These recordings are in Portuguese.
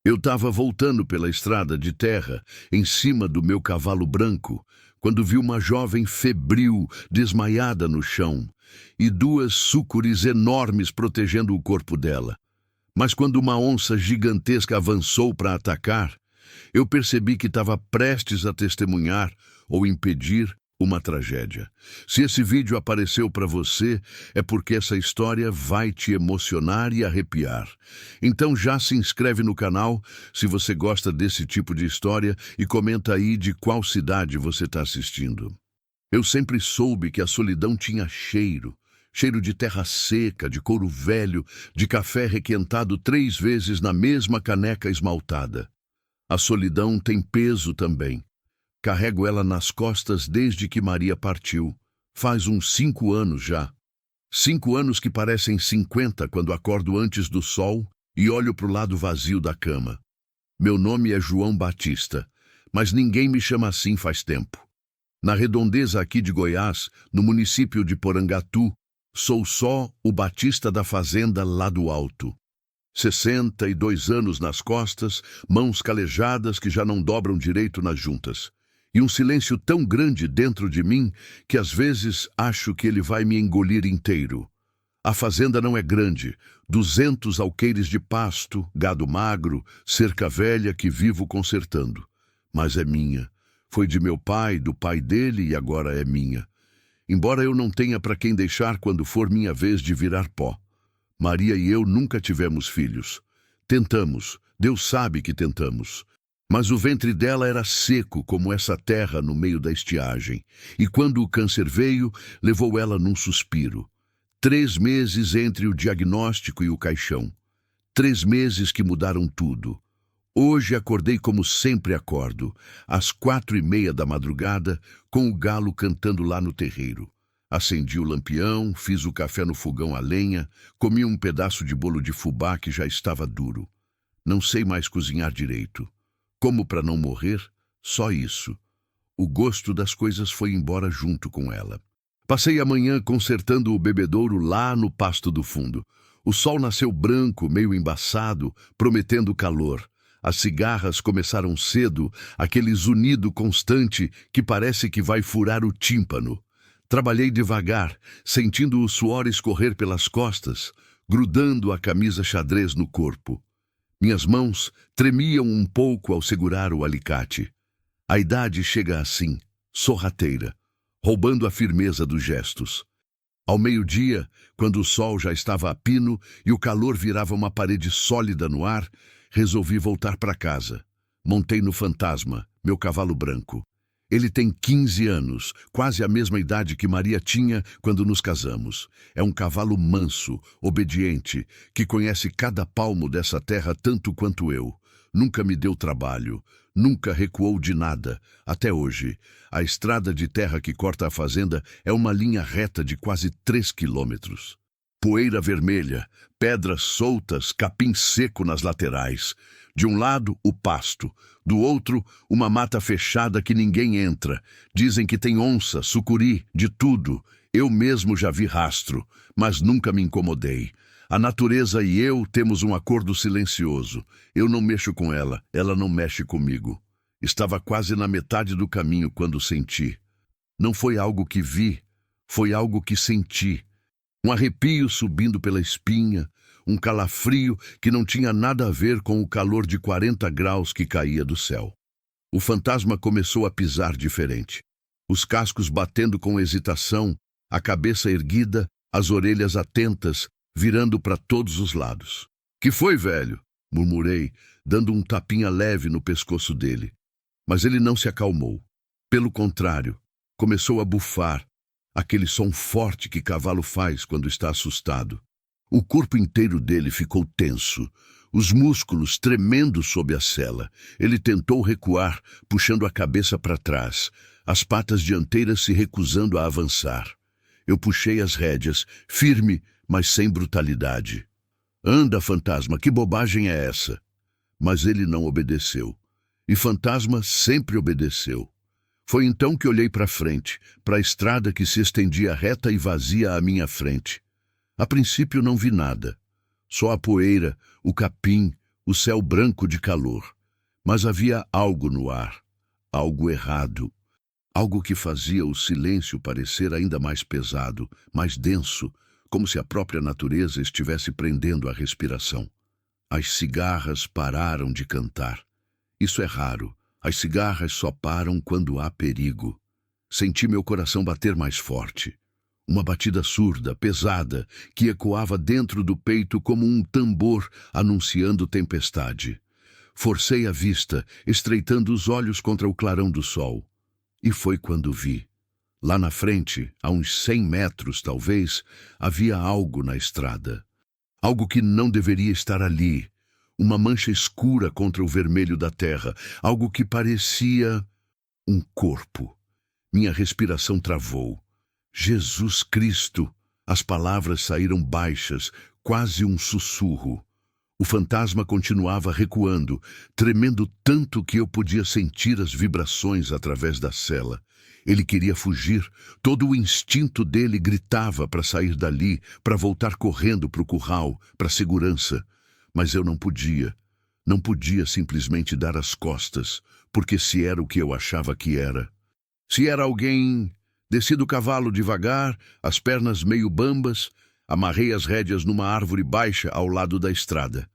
Eu estava voltando pela estrada de terra, em cima do meu cavalo branco, quando vi uma jovem febril, desmaiada no chão, e duas sucures enormes protegendo o corpo dela. Mas quando uma onça gigantesca avançou para atacar, eu percebi que estava prestes a testemunhar ou impedir uma tragédia. Se esse vídeo apareceu para você, é porque essa história vai te emocionar e arrepiar. Então já se inscreve no canal se você gosta desse tipo de história e comenta aí de qual cidade você está assistindo. Eu sempre soube que a solidão tinha cheiro. Cheiro de terra seca, de couro velho, de café requentado 3 vezes na mesma caneca esmaltada. A solidão tem peso também. Carrego ela nas costas desde que Maria partiu. Faz uns 5 anos já. 5 anos que parecem 50 quando acordo antes do sol e olho para o lado vazio da cama. Meu nome é João Batista, mas ninguém me chama assim faz tempo. Na redondeza aqui de Goiás, no município de Porangatu, sou só o Batista da fazenda lá do alto. 62 anos nas costas, mãos calejadas que já não dobram direito nas juntas. E um silêncio tão grande dentro de mim que às vezes acho que ele vai me engolir inteiro. A fazenda não é grande, 200 alqueires de pasto, gado magro, cerca velha que vivo consertando. Mas é minha. Foi de meu pai, do pai dele e agora é minha. Embora eu não tenha para quem deixar quando for minha vez de virar pó. Maria e eu nunca tivemos filhos. Tentamos, Deus sabe que tentamos. Mas o ventre dela era seco como essa terra no meio da estiagem. E quando o câncer veio, levou ela num suspiro. 3 meses entre o diagnóstico e o caixão. 3 meses que mudaram tudo. Hoje acordei como sempre acordo, às 4:30 da madrugada, com o galo cantando lá no terreiro. Acendi o lampião, fiz o café no fogão a lenha, comi um pedaço de bolo de fubá que já estava duro. Não sei mais cozinhar direito. Como para não morrer, só isso. O gosto das coisas foi embora junto com ela. Passei a manhã consertando o bebedouro lá no pasto do fundo. O sol nasceu branco, meio embaçado, prometendo calor. As cigarras começaram cedo, aquele zunido constante que parece que vai furar o tímpano. Trabalhei devagar, sentindo o suor escorrer pelas costas, grudando a camisa xadrez no corpo. Minhas mãos tremiam um pouco ao segurar o alicate. A idade chega assim, sorrateira, roubando a firmeza dos gestos. Ao meio-dia, quando o sol já estava a pino e o calor virava uma parede sólida no ar, resolvi voltar para casa. Montei no Fantasma, meu cavalo branco. Ele tem 15 anos, quase a mesma idade que Maria tinha quando nos casamos. É um cavalo manso, obediente, que conhece cada palmo dessa terra tanto quanto eu. Nunca me deu trabalho, nunca recuou de nada, até hoje. A estrada de terra que corta a fazenda é uma linha reta de quase 3 quilômetros. Poeira vermelha, pedras soltas, capim seco nas laterais. De um lado, o pasto. Do outro, uma mata fechada que ninguém entra. Dizem que tem onça, sucuri, de tudo. Eu mesmo já vi rastro, mas nunca me incomodei. A natureza e eu temos um acordo silencioso. Eu não mexo com ela, ela não mexe comigo. Estava quase na metade do caminho quando senti. Não foi algo que vi, foi algo que senti. Um arrepio subindo pela espinha, um calafrio que não tinha nada a ver com o calor de 40 graus que caía do céu. O fantasma começou a pisar diferente. Os cascos batendo com hesitação, a cabeça erguida, as orelhas atentas, virando para todos os lados. "Que foi, velho?" murmurei, dando um tapinha leve no pescoço dele. Mas ele não se acalmou. Pelo contrário, começou a bufar, aquele som forte que cavalo faz quando está assustado. O corpo inteiro dele ficou tenso, os músculos tremendo sob a sela. Ele tentou recuar, puxando a cabeça para trás, as patas dianteiras se recusando a avançar. Eu puxei as rédeas, firme, mas sem brutalidade. "Anda, fantasma, que bobagem é essa?" Mas ele não obedeceu. E fantasma sempre obedeceu. Foi então que olhei para frente, para a estrada que se estendia reta e vazia à minha frente. A princípio não vi nada. Só a poeira, o capim, o céu branco de calor. Mas havia algo no ar, algo errado, algo que fazia o silêncio parecer ainda mais pesado, mais denso, como se a própria natureza estivesse prendendo a respiração. As cigarras pararam de cantar. Isso é raro. As cigarras só param quando há perigo. Senti meu coração bater mais forte. Uma batida surda, pesada, que ecoava dentro do peito como um tambor anunciando tempestade. Forcei a vista, estreitando os olhos contra o clarão do sol. E foi quando vi. Lá na frente, a uns 100 metros talvez, havia algo na estrada. Algo que não deveria estar ali. Uma mancha escura contra o vermelho da terra. Algo que parecia um corpo. Minha respiração travou. Jesus Cristo! As palavras saíram baixas, quase um sussurro. O fantasma continuava recuando, tremendo tanto que eu podia sentir as vibrações através da cela. Ele queria fugir, todo o instinto dele gritava para sair dali, para voltar correndo para o curral, para a segurança. Mas eu não podia simplesmente dar as costas, porque se era o que eu achava que era. Se era alguém, desci do cavalo devagar, as pernas meio bambas, amarrei as rédeas numa árvore baixa ao lado da estrada.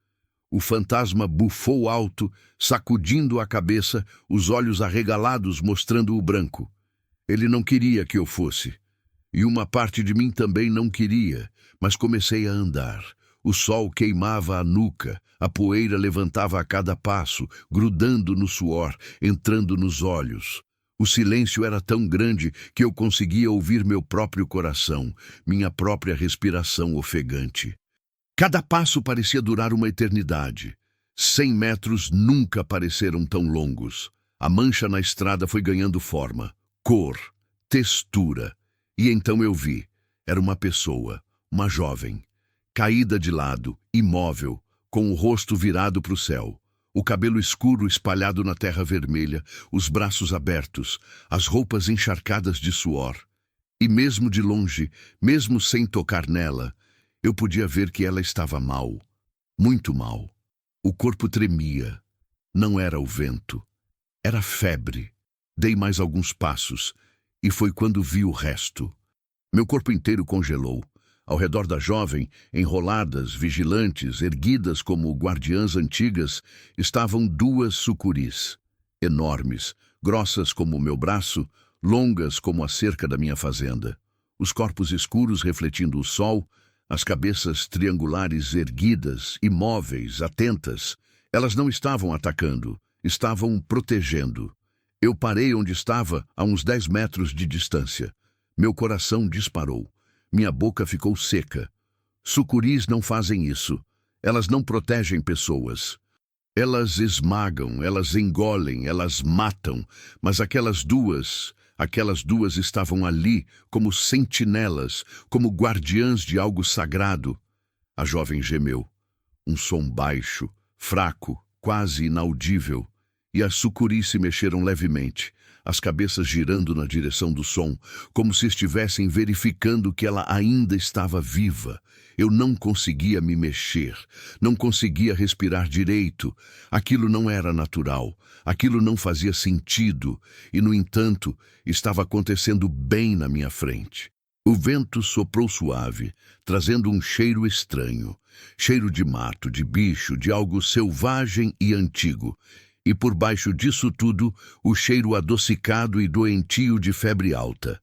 O fantasma bufou alto, sacudindo a cabeça, os olhos arregalados mostrando o branco. Ele não queria que eu fosse. E uma parte de mim também não queria, mas comecei a andar. O sol queimava a nuca, a poeira levantava a cada passo, grudando no suor, entrando nos olhos. O silêncio era tão grande que eu conseguia ouvir meu próprio coração, minha própria respiração ofegante. Cada passo parecia durar uma eternidade. 100 metros nunca pareceram tão longos. A mancha na estrada foi ganhando forma, cor, textura. E então eu vi. Era uma pessoa, uma jovem, caída de lado, imóvel, com o rosto virado para o céu. O cabelo escuro espalhado na terra vermelha, os braços abertos, as roupas encharcadas de suor. E mesmo de longe, mesmo sem tocar nela, eu podia ver que ela estava mal, muito mal. O corpo tremia. Não era o vento. Era febre. Dei mais alguns passos, e foi quando vi o resto. Meu corpo inteiro congelou. Ao redor da jovem, enroladas, vigilantes, erguidas como guardiãs antigas, estavam 2 sucuris, enormes, grossas como o meu braço, longas como a cerca da minha fazenda. Os corpos escuros refletindo o sol, as cabeças triangulares erguidas, imóveis, atentas. Elas não estavam atacando, estavam protegendo. Eu parei onde estava, a uns 10 metros de distância. Meu coração disparou. Minha boca ficou seca. Sucuris não fazem isso. Elas não protegem pessoas. Elas esmagam, elas engolem, elas matam. Mas aquelas duas estavam ali como sentinelas, como guardiãs de algo sagrado. A jovem gemeu. Um som baixo, fraco, quase inaudível. E as sucuris se mexeram levemente, as cabeças girando na direção do som, como se estivessem verificando que ela ainda estava viva. Eu não conseguia me mexer, não conseguia respirar direito. Aquilo não era natural, aquilo não fazia sentido, e, no entanto, estava acontecendo bem na minha frente. O vento soprou suave, trazendo um cheiro estranho, cheiro de mato, de bicho, de algo selvagem e antigo. E por baixo disso tudo, o cheiro adocicado e doentio de febre alta.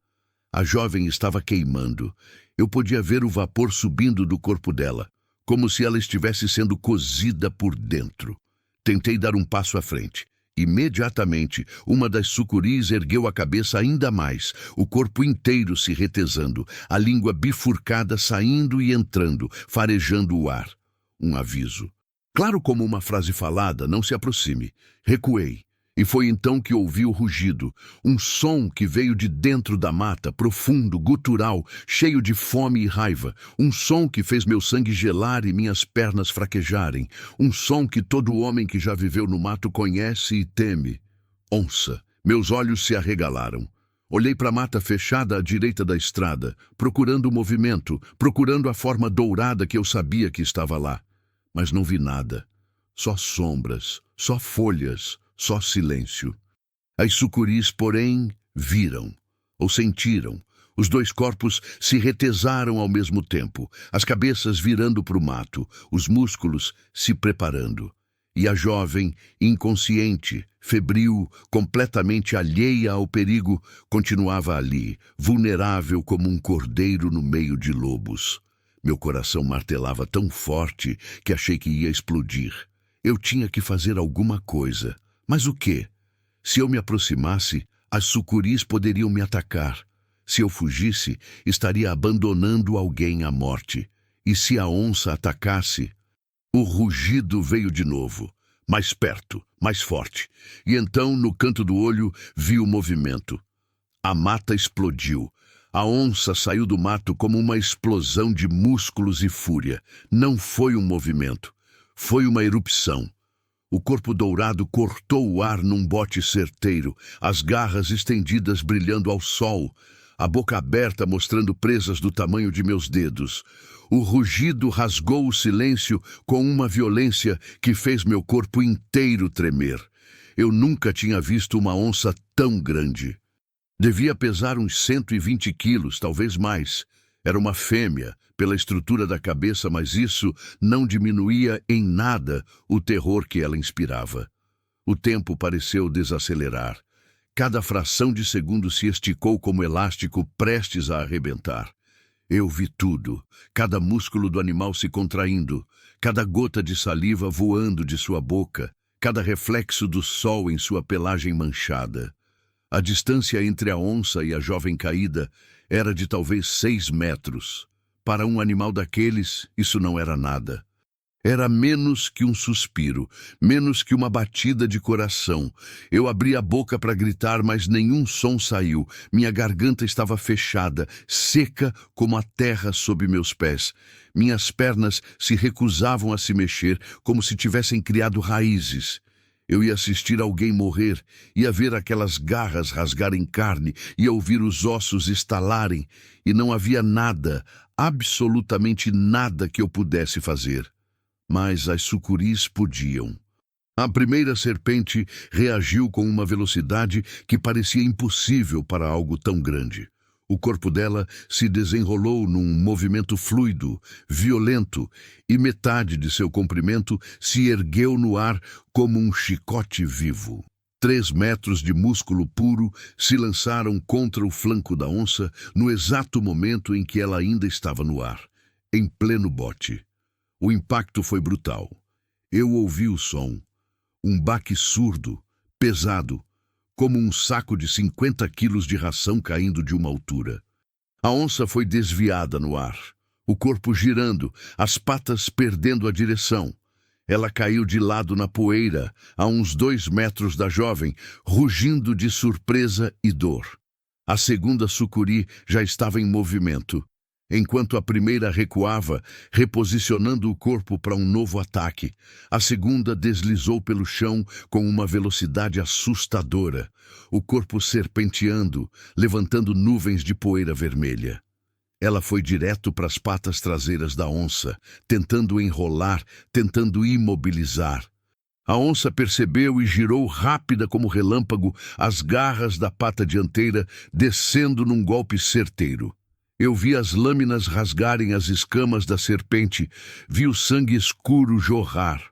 A jovem estava queimando. Eu podia ver o vapor subindo do corpo dela, como se ela estivesse sendo cozida por dentro. Tentei dar um passo à frente. Imediatamente, uma das sucuris ergueu a cabeça ainda mais, o corpo inteiro se retesando, a língua bifurcada saindo e entrando, farejando o ar. Um aviso. Claro como uma frase falada, não se aproxime. Recuei. E foi então que ouvi o rugido, um som que veio de dentro da mata, profundo, gutural, cheio de fome e raiva, um som que fez meu sangue gelar e minhas pernas fraquejarem, um som que todo homem que já viveu no mato conhece e teme. Onça. Meus olhos se arregalaram. Olhei para a mata fechada à direita da estrada, procurando o movimento, procurando a forma dourada que eu sabia que estava lá. Mas não vi nada. só sombras, só folhas, só silêncio. As sucuris, porém, viram, ou sentiram. Os dois corpos se retesaram ao mesmo tempo, as cabeças virando para o mato, os músculos se preparando. E a jovem, inconsciente, febril, completamente alheia ao perigo, continuava ali, vulnerável como um cordeiro no meio de lobos. Meu coração martelava tão forte que achei que ia explodir. Eu tinha que fazer alguma coisa. Mas o quê? Se eu me aproximasse, as sucuris poderiam me atacar. Se eu fugisse, estaria abandonando alguém à morte. E se a onça atacasse? O rugido veio de novo, mais perto, mais forte. E então, no canto do olho, vi o movimento. A mata explodiu. A onça saiu do mato como uma explosão de músculos e fúria. Não foi um movimento, foi uma erupção. O corpo dourado cortou o ar num bote certeiro, as garras estendidas brilhando ao sol, a boca aberta mostrando presas do tamanho de meus dedos. O rugido rasgou o silêncio com uma violência que fez meu corpo inteiro tremer. Eu nunca tinha visto uma onça tão grande. Devia pesar uns 120 quilos, talvez mais. Era uma fêmea, pela estrutura da cabeça, mas isso não diminuía em nada o terror que ela inspirava. O tempo pareceu desacelerar. Cada fração de segundo se esticou como elástico prestes a arrebentar. Eu vi tudo, cada músculo do animal se contraindo, cada gota de saliva voando de sua boca, cada reflexo do sol em sua pelagem manchada. A distância entre a onça e a jovem caída era de talvez 6 metros. Para um animal daqueles, isso não era nada. Era menos que um suspiro, menos que uma batida de coração. Eu abri a boca para gritar, mas nenhum som saiu. Minha garganta estava fechada, seca como a terra sob meus pés. Minhas pernas se recusavam a se mexer, como se tivessem criado raízes. Eu ia assistir alguém morrer, ia ver aquelas garras rasgarem carne, ia ouvir os ossos estalarem, e não havia nada, absolutamente nada que eu pudesse fazer. Mas as sucuris podiam. A primeira serpente reagiu com uma velocidade que parecia impossível para algo tão grande. O corpo dela se desenrolou num movimento fluido, violento, e metade de seu comprimento se ergueu no ar como um chicote vivo. 3 metros de músculo puro se lançaram contra o flanco da onça no exato momento em que ela ainda estava no ar, em pleno bote. O impacto foi brutal. Eu ouvi o som. Um baque surdo, pesado, como um saco de 50 quilos de ração caindo de uma altura. A onça foi desviada no ar, o corpo girando, as patas perdendo a direção. Ela caiu de lado na poeira, a uns 2 metros da jovem, rugindo de surpresa e dor. A segunda sucuri já estava em movimento, enquanto a primeira recuava, reposicionando o corpo para um novo ataque. A segunda deslizou pelo chão com uma velocidade assustadora, o corpo serpenteando, levantando nuvens de poeira vermelha. Ela foi direto para as patas traseiras da onça, tentando enrolar, tentando imobilizar. A onça percebeu e girou rápida como relâmpago, as garras da pata dianteira descendo num golpe certeiro. Eu vi as lâminas rasgarem as escamas da serpente, vi o sangue escuro jorrar.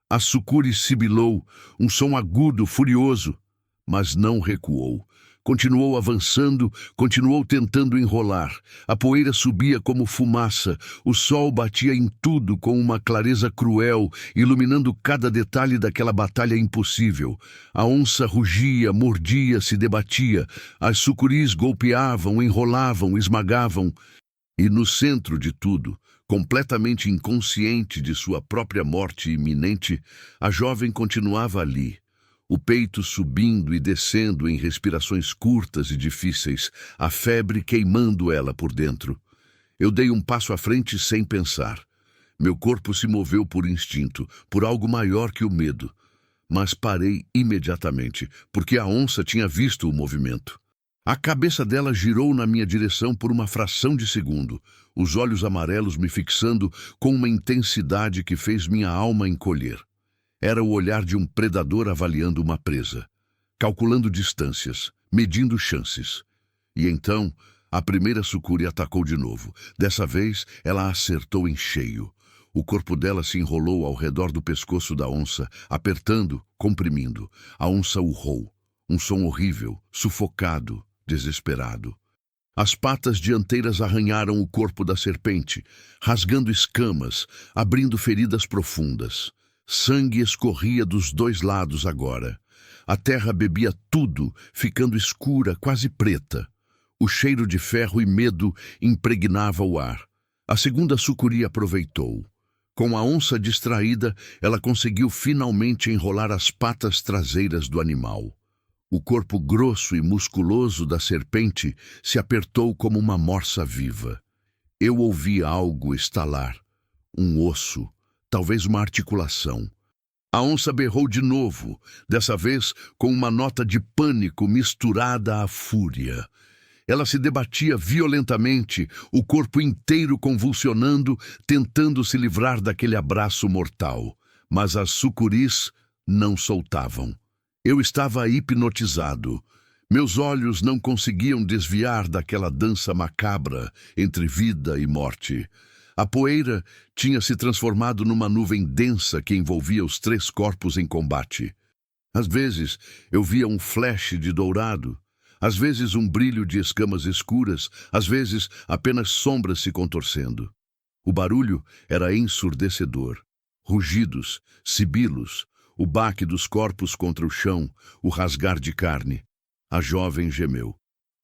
A sucuri sibilou, um som agudo, furioso, mas não recuou. Continuou avançando, continuou tentando enrolar. A poeira subia como fumaça, o sol batia em tudo com uma clareza cruel, iluminando cada detalhe daquela batalha impossível. A onça rugia, mordia, se debatia. As sucuris golpeavam, enrolavam, esmagavam. E no centro de tudo, completamente inconsciente de sua própria morte iminente, a jovem continuava ali. O peito subindo e descendo em respirações curtas e difíceis, a febre queimando ela por dentro. Eu dei um passo à frente sem pensar. Meu corpo se moveu por instinto, por algo maior que o medo. Mas parei imediatamente, porque a onça tinha visto o movimento. A cabeça dela girou na minha direção por uma fração de segundo, os olhos amarelos me fixando com uma intensidade que fez minha alma encolher. Era o olhar de um predador avaliando uma presa, calculando distâncias, medindo chances. E então, a primeira sucuri atacou de novo. Dessa vez, ela acertou em cheio. O corpo dela se enrolou ao redor do pescoço da onça, apertando, comprimindo. A onça urrou. Um som horrível, sufocado, desesperado. As patas dianteiras arranharam o corpo da serpente, rasgando escamas, abrindo feridas profundas. Sangue escorria dos dois lados agora. A terra bebia tudo, ficando escura, quase preta. O cheiro de ferro e medo impregnava o ar. A segunda sucuri aproveitou. Com a onça distraída, ela conseguiu finalmente enrolar as patas traseiras do animal. O corpo grosso e musculoso da serpente se apertou como uma morsa viva. Eu ouvi algo estalar. Um osso, talvez uma articulação. A onça berrou de novo, dessa vez com uma nota de pânico misturada à fúria. Ela se debatia violentamente, o corpo inteiro convulsionando, tentando se livrar daquele abraço mortal. Mas as sucuris não soltavam. Eu estava hipnotizado. Meus olhos não conseguiam desviar daquela dança macabra entre vida e morte. A poeira tinha se transformado numa nuvem densa que envolvia os três corpos em combate. Às vezes, eu via um flash de dourado. Às vezes, um brilho de escamas escuras. Às vezes, apenas sombras se contorcendo. O barulho era ensurdecedor. Rugidos, sibilos, o baque dos corpos contra o chão, o rasgar de carne. A jovem gemeu.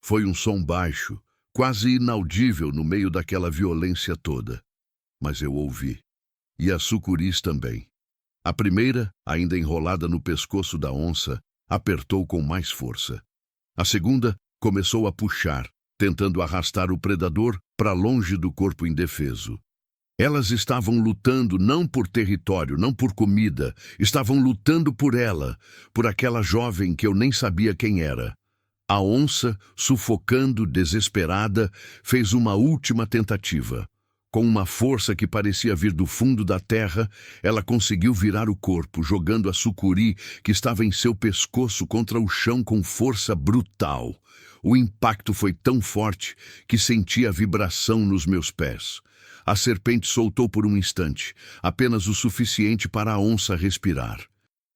Foi um som baixo, quase inaudível no meio daquela violência toda. Mas eu ouvi. E as sucuris também. A primeira, ainda enrolada no pescoço da onça, apertou com mais força. A segunda começou a puxar, tentando arrastar o predador para longe do corpo indefeso. Elas estavam lutando não por território, não por comida. Estavam lutando por ela, por aquela jovem que eu nem sabia quem era. A onça, sufocando, desesperada, fez uma última tentativa. Com uma força que parecia vir do fundo da terra, ela conseguiu virar o corpo, jogando a sucuri que estava em seu pescoço contra o chão com força brutal. O impacto foi tão forte que senti a vibração nos meus pés. A serpente soltou por um instante, apenas o suficiente para a onça respirar.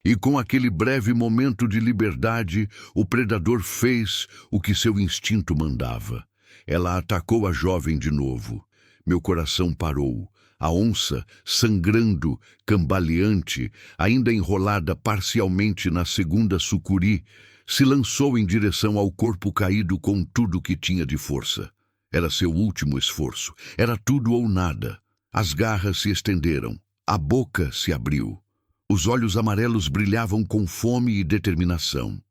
E com aquele breve momento de liberdade, o predador fez o que seu instinto mandava. Ela atacou a jovem de novo. Meu coração parou. A onça, sangrando, cambaleante, ainda enrolada parcialmente na segunda sucuri, se lançou em direção ao corpo caído com tudo que tinha de força. Era seu último esforço. Era tudo ou nada. As garras se estenderam. A boca se abriu. Os olhos amarelos brilhavam com fome e determinação.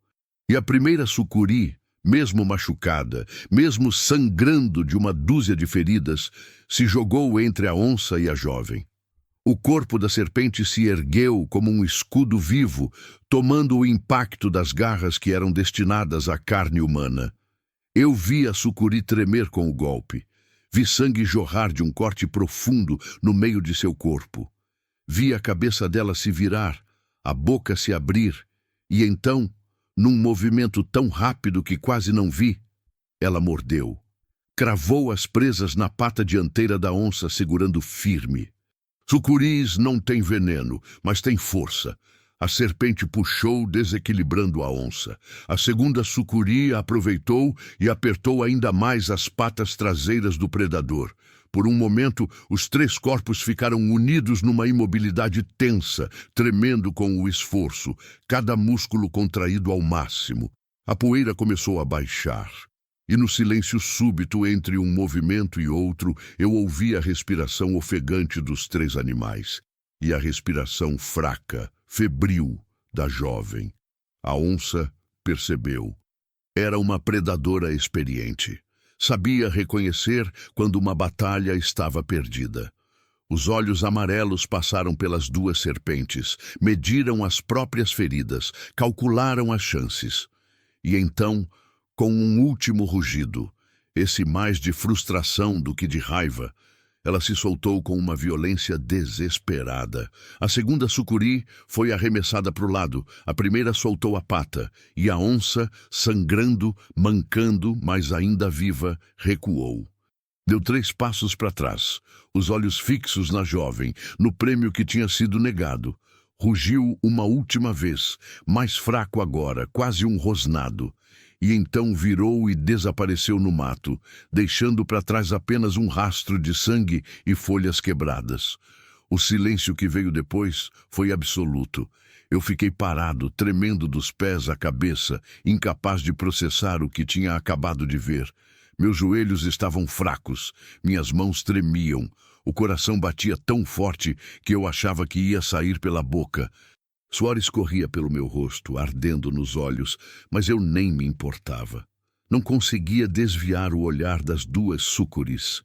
E a primeira sucuri, mesmo machucada, mesmo sangrando de uma dúzia de feridas, se jogou entre a onça e a jovem. O corpo da serpente se ergueu como um escudo vivo, tomando o impacto das garras que eram destinadas à carne humana. Eu vi a sucuri tremer com o golpe. Vi sangue jorrar de um corte profundo no meio de seu corpo. Vi a cabeça dela se virar, a boca se abrir, e então, num movimento tão rápido que quase não vi, ela mordeu. Cravou as presas na pata dianteira da onça, segurando firme. Sucuris não têm veneno, mas têm força. A serpente puxou, desequilibrando a onça. A segunda sucuri aproveitou e apertou ainda mais as patas traseiras do predador. Por um momento, os três corpos ficaram unidos numa imobilidade tensa, tremendo com o esforço, cada músculo contraído ao máximo. A poeira começou a baixar. E no silêncio súbito entre um movimento e outro, eu ouvi a respiração ofegante dos três animais. E a respiração fraca, febril, da jovem. A onça percebeu. Era uma predadora experiente. Sabia reconhecer quando uma batalha estava perdida. Os olhos amarelos passaram pelas duas serpentes, mediram as próprias feridas, calcularam as chances. E então, com um último rugido, esse mais de frustração do que de raiva, Ela se soltou com uma violência desesperada. A segunda sucuri foi arremessada para o lado. A primeira soltou a pata. E a onça, sangrando, mancando, mas ainda viva, recuou. Deu 3 passos para trás, os olhos fixos na jovem, no prêmio que tinha sido negado. Rugiu uma última vez, mais fraco agora, quase um rosnado. E então virou e desapareceu no mato, deixando para trás apenas um rastro de sangue e folhas quebradas. O silêncio que veio depois foi absoluto. Eu fiquei parado, tremendo dos pés à cabeça, incapaz de processar o que tinha acabado de ver. Meus joelhos estavam fracos, minhas mãos tremiam, o coração batia tão forte que eu achava que ia sair pela boca. Suor escorria pelo meu rosto, ardendo nos olhos, mas eu nem me importava. Não conseguia desviar o olhar das 2 sucuris.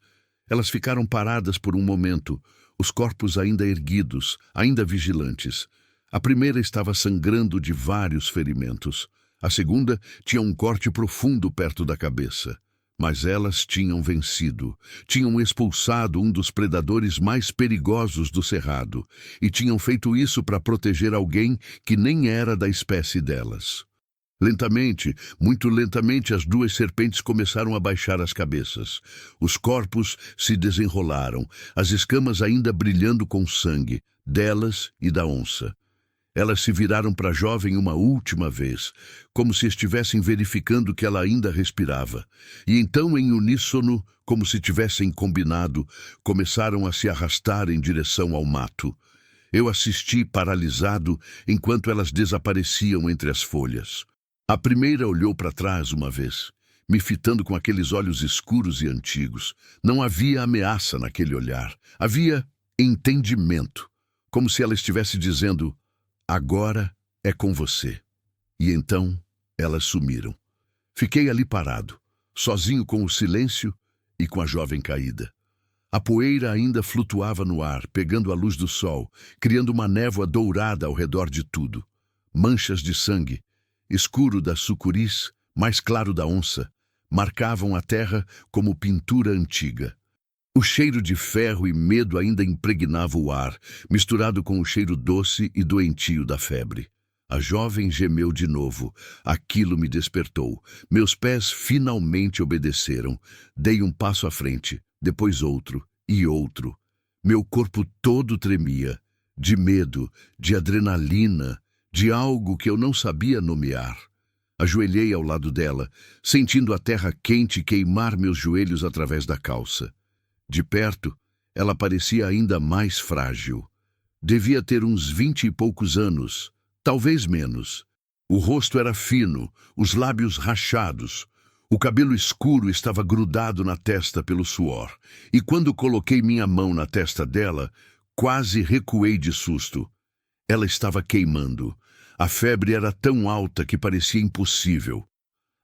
Elas ficaram paradas por um momento, os corpos ainda erguidos, ainda vigilantes. A primeira estava sangrando de vários ferimentos. A segunda tinha um corte profundo perto da cabeça. Mas elas tinham vencido, tinham expulsado um dos predadores mais perigosos do cerrado e tinham feito isso para proteger alguém que nem era da espécie delas. Lentamente, muito lentamente, as 2 serpentes começaram a baixar as cabeças. Os corpos se desenrolaram, as escamas ainda brilhando com sangue, delas e da onça. Elas se viraram para a jovem uma última vez, como se estivessem verificando que ela ainda respirava. E então, em uníssono, como se tivessem combinado, começaram a se arrastar em direção ao mato. Eu assisti paralisado enquanto elas desapareciam entre as folhas. A primeira olhou para trás uma vez, me fitando com aqueles olhos escuros e antigos. Não havia ameaça naquele olhar. Havia entendimento, como se ela estivesse dizendo: agora é com você. E então elas sumiram. Fiquei ali parado, sozinho com o silêncio e com a jovem caída. A poeira ainda flutuava no ar, pegando a luz do sol, criando uma névoa dourada ao redor de tudo. Manchas de sangue, escuro das sucuris, mais claro da onça, marcavam a terra como pintura antiga. O cheiro de ferro e medo ainda impregnava o ar, misturado com o cheiro doce e doentio da febre. A jovem gemeu de novo. Aquilo me despertou. Meus pés finalmente obedeceram. Dei um passo à frente, depois outro e outro. Meu corpo todo tremia, de medo, de adrenalina, de algo que eu não sabia nomear. Ajoelhei ao lado dela, sentindo a terra quente queimar meus joelhos através da calça. De perto, ela parecia ainda mais frágil. Devia ter uns 20 e poucos anos, talvez menos. O rosto era fino, os lábios rachados. O cabelo escuro estava grudado na testa pelo suor. E quando coloquei minha mão na testa dela, quase recuei de susto. Ela estava queimando. A febre era tão alta que parecia impossível.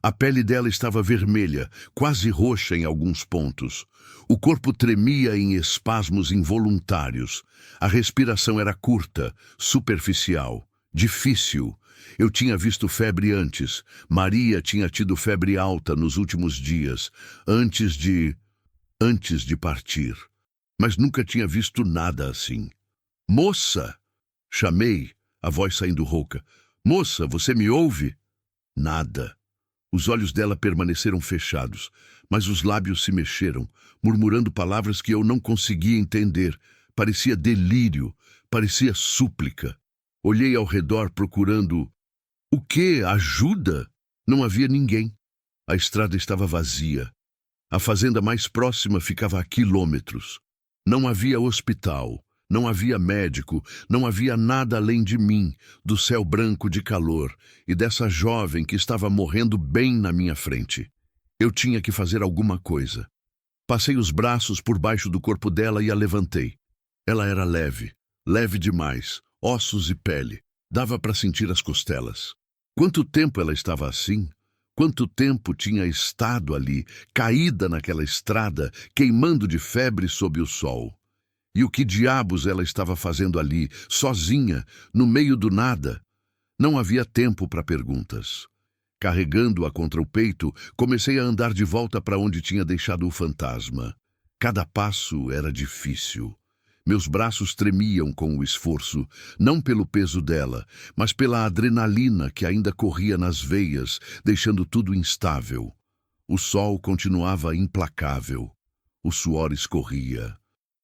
A pele dela estava vermelha, quase roxa em alguns pontos. O corpo tremia em espasmos involuntários. A respiração era curta, superficial, difícil. Eu tinha visto febre antes. Maria tinha tido febre alta nos últimos dias, antes de partir. Mas nunca tinha visto nada assim. Moça! Chamei, a voz saindo rouca. Moça, você me ouve? Nada. Os olhos dela permaneceram fechados, mas os lábios se mexeram, murmurando palavras que eu não conseguia entender. Parecia delírio, parecia súplica. Olhei ao redor procurando... O quê? Ajuda? Não havia ninguém. A estrada estava vazia. A fazenda mais próxima ficava a quilômetros. Não havia hospital, não havia médico, não havia nada além de mim, do céu branco de calor e dessa jovem que estava morrendo bem na minha frente. Eu tinha que fazer alguma coisa. Passei os braços por baixo do corpo dela e a levantei. Ela era leve, leve demais, ossos e pele. Dava para sentir as costelas. Quanto tempo ela estava assim? Quanto tempo tinha estado ali, caída naquela estrada, queimando de febre sob o sol? E o que diabos ela estava fazendo ali, sozinha, no meio do nada? Não havia tempo para perguntas. Carregando-a contra o peito, comecei a andar de volta para onde tinha deixado o fantasma. Cada passo era difícil. Meus braços tremiam com o esforço, não pelo peso dela, mas pela adrenalina que ainda corria nas veias, deixando tudo instável. O sol continuava implacável. O suor escorria.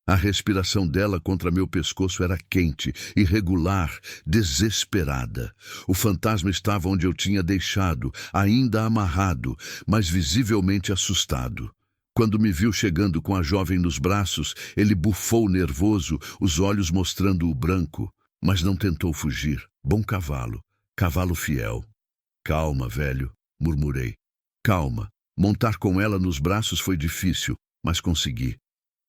A respiração dela contra meu pescoço era quente, irregular, desesperada. O fantasma estava onde eu tinha deixado, ainda amarrado, mas visivelmente assustado. Quando me viu chegando com a jovem nos braços, ele bufou nervoso, os olhos mostrando o branco, mas não tentou fugir. Bom cavalo, cavalo fiel. Calma, velho, murmurei. Calma. Montar com ela nos braços foi difícil, mas consegui.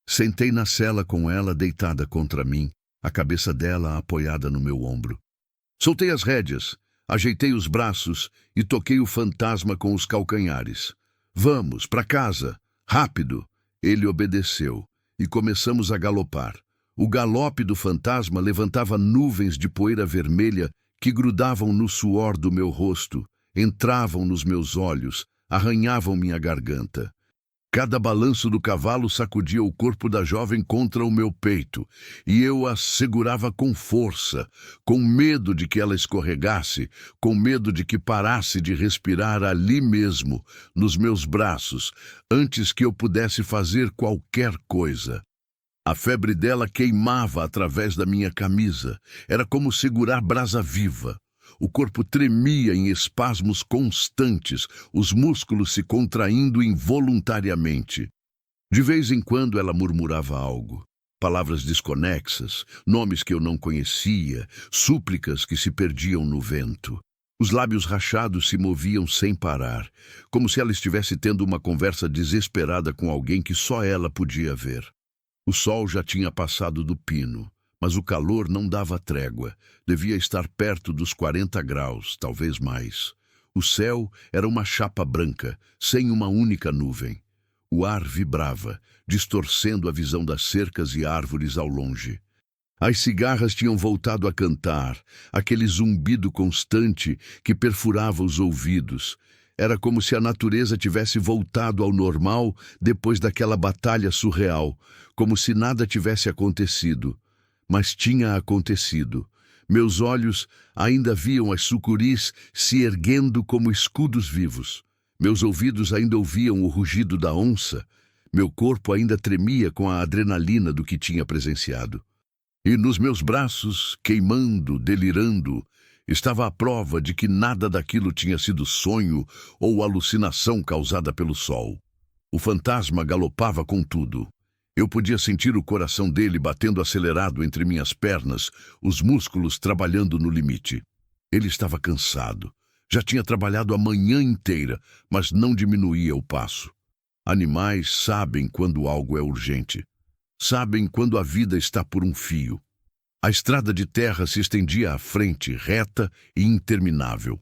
Sentei na sela com ela deitada contra mim, a cabeça dela apoiada no meu ombro. Soltei as rédeas, ajeitei os braços e toquei o fantasma com os calcanhares. Vamos, para casa! Rápido! Ele obedeceu e começamos a galopar. O galope do fantasma levantava nuvens de poeira vermelha que grudavam no suor do meu rosto, entravam nos meus olhos, arranhavam minha garganta. Cada balanço do cavalo sacudia o corpo da jovem contra o meu peito, e eu a segurava com força, com medo de que ela escorregasse, com medo de que parasse de respirar ali mesmo, nos meus braços, antes que eu pudesse fazer qualquer coisa. A febre dela queimava através da minha camisa. Era como segurar brasa viva. O corpo tremia em espasmos constantes, os músculos se contraindo involuntariamente. De vez em quando ela murmurava algo. Palavras desconexas, nomes que eu não conhecia, súplicas que se perdiam no vento. Os lábios rachados se moviam sem parar, como se ela estivesse tendo uma conversa desesperada com alguém que só ela podia ver. O sol já tinha passado do pino. Mas o calor não dava trégua. Devia estar perto dos 40 graus, talvez mais. O céu era uma chapa branca, sem uma única nuvem. O ar vibrava, distorcendo a visão das cercas e árvores ao longe. As cigarras tinham voltado a cantar, aquele zumbido constante que perfurava os ouvidos. Era como se a natureza tivesse voltado ao normal depois daquela batalha surreal, como se nada tivesse acontecido. Mas tinha acontecido. Meus olhos ainda viam as sucuris se erguendo como escudos vivos. Meus ouvidos ainda ouviam o rugido da onça. Meu corpo ainda tremia com a adrenalina do que tinha presenciado. E nos meus braços, queimando, delirando, estava a prova de que nada daquilo tinha sido sonho ou alucinação causada pelo sol. O fantasma galopava com tudo. Eu podia sentir o coração dele batendo acelerado entre minhas pernas, os músculos trabalhando no limite. Ele estava cansado. Já tinha trabalhado a manhã inteira, mas não diminuía o passo. Animais sabem quando algo é urgente. Sabem quando a vida está por um fio. A estrada de terra se estendia à frente, reta e interminável.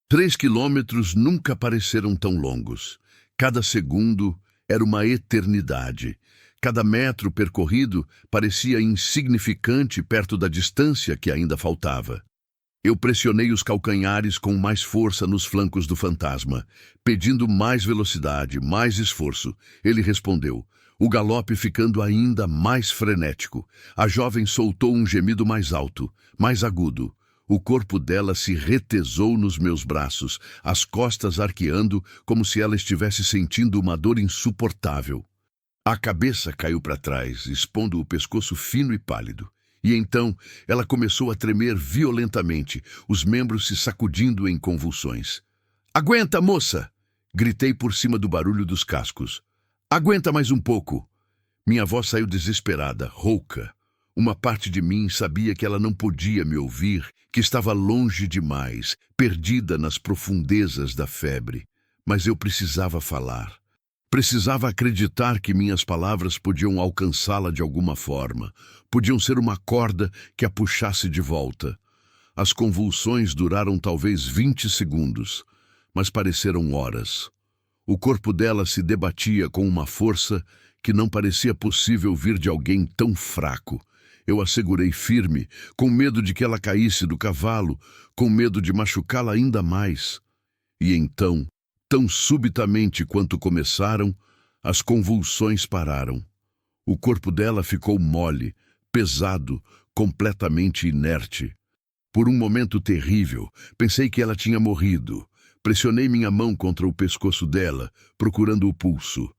3 quilômetros nunca pareceram tão longos. Cada segundo era uma eternidade. Cada metro percorrido parecia insignificante perto da distância que ainda faltava. Eu pressionei os calcanhares com mais força nos flancos do fantasma, pedindo mais velocidade, mais esforço. Ele respondeu, o galope ficando ainda mais frenético. A jovem soltou um gemido mais alto, mais agudo. O corpo dela se retesou nos meus braços, as costas arqueando como se ela estivesse sentindo uma dor insuportável. A cabeça caiu para trás, expondo o pescoço fino e pálido. E então ela começou a tremer violentamente, os membros se sacudindo em convulsões. "Aguenta, moça!" Gritei por cima do barulho dos cascos. "Aguenta mais um pouco!" Minha voz saiu desesperada, rouca. Uma parte de mim sabia que ela não podia me ouvir, que estava longe demais, perdida nas profundezas da febre. Mas eu precisava falar. Precisava acreditar que minhas palavras podiam alcançá-la de alguma forma, podiam ser uma corda que a puxasse de volta. As convulsões duraram talvez 20 segundos, mas pareceram horas. O corpo dela se debatia com uma força que não parecia possível vir de alguém tão fraco. Eu a segurei firme, com medo de que ela caísse do cavalo, com medo de machucá-la ainda mais. E então, tão subitamente quanto começaram, as convulsões pararam. O corpo dela ficou mole, pesado, completamente inerte. Por um momento terrível, pensei que ela tinha morrido. Pressionei minha mão contra o pescoço dela, procurando o pulso.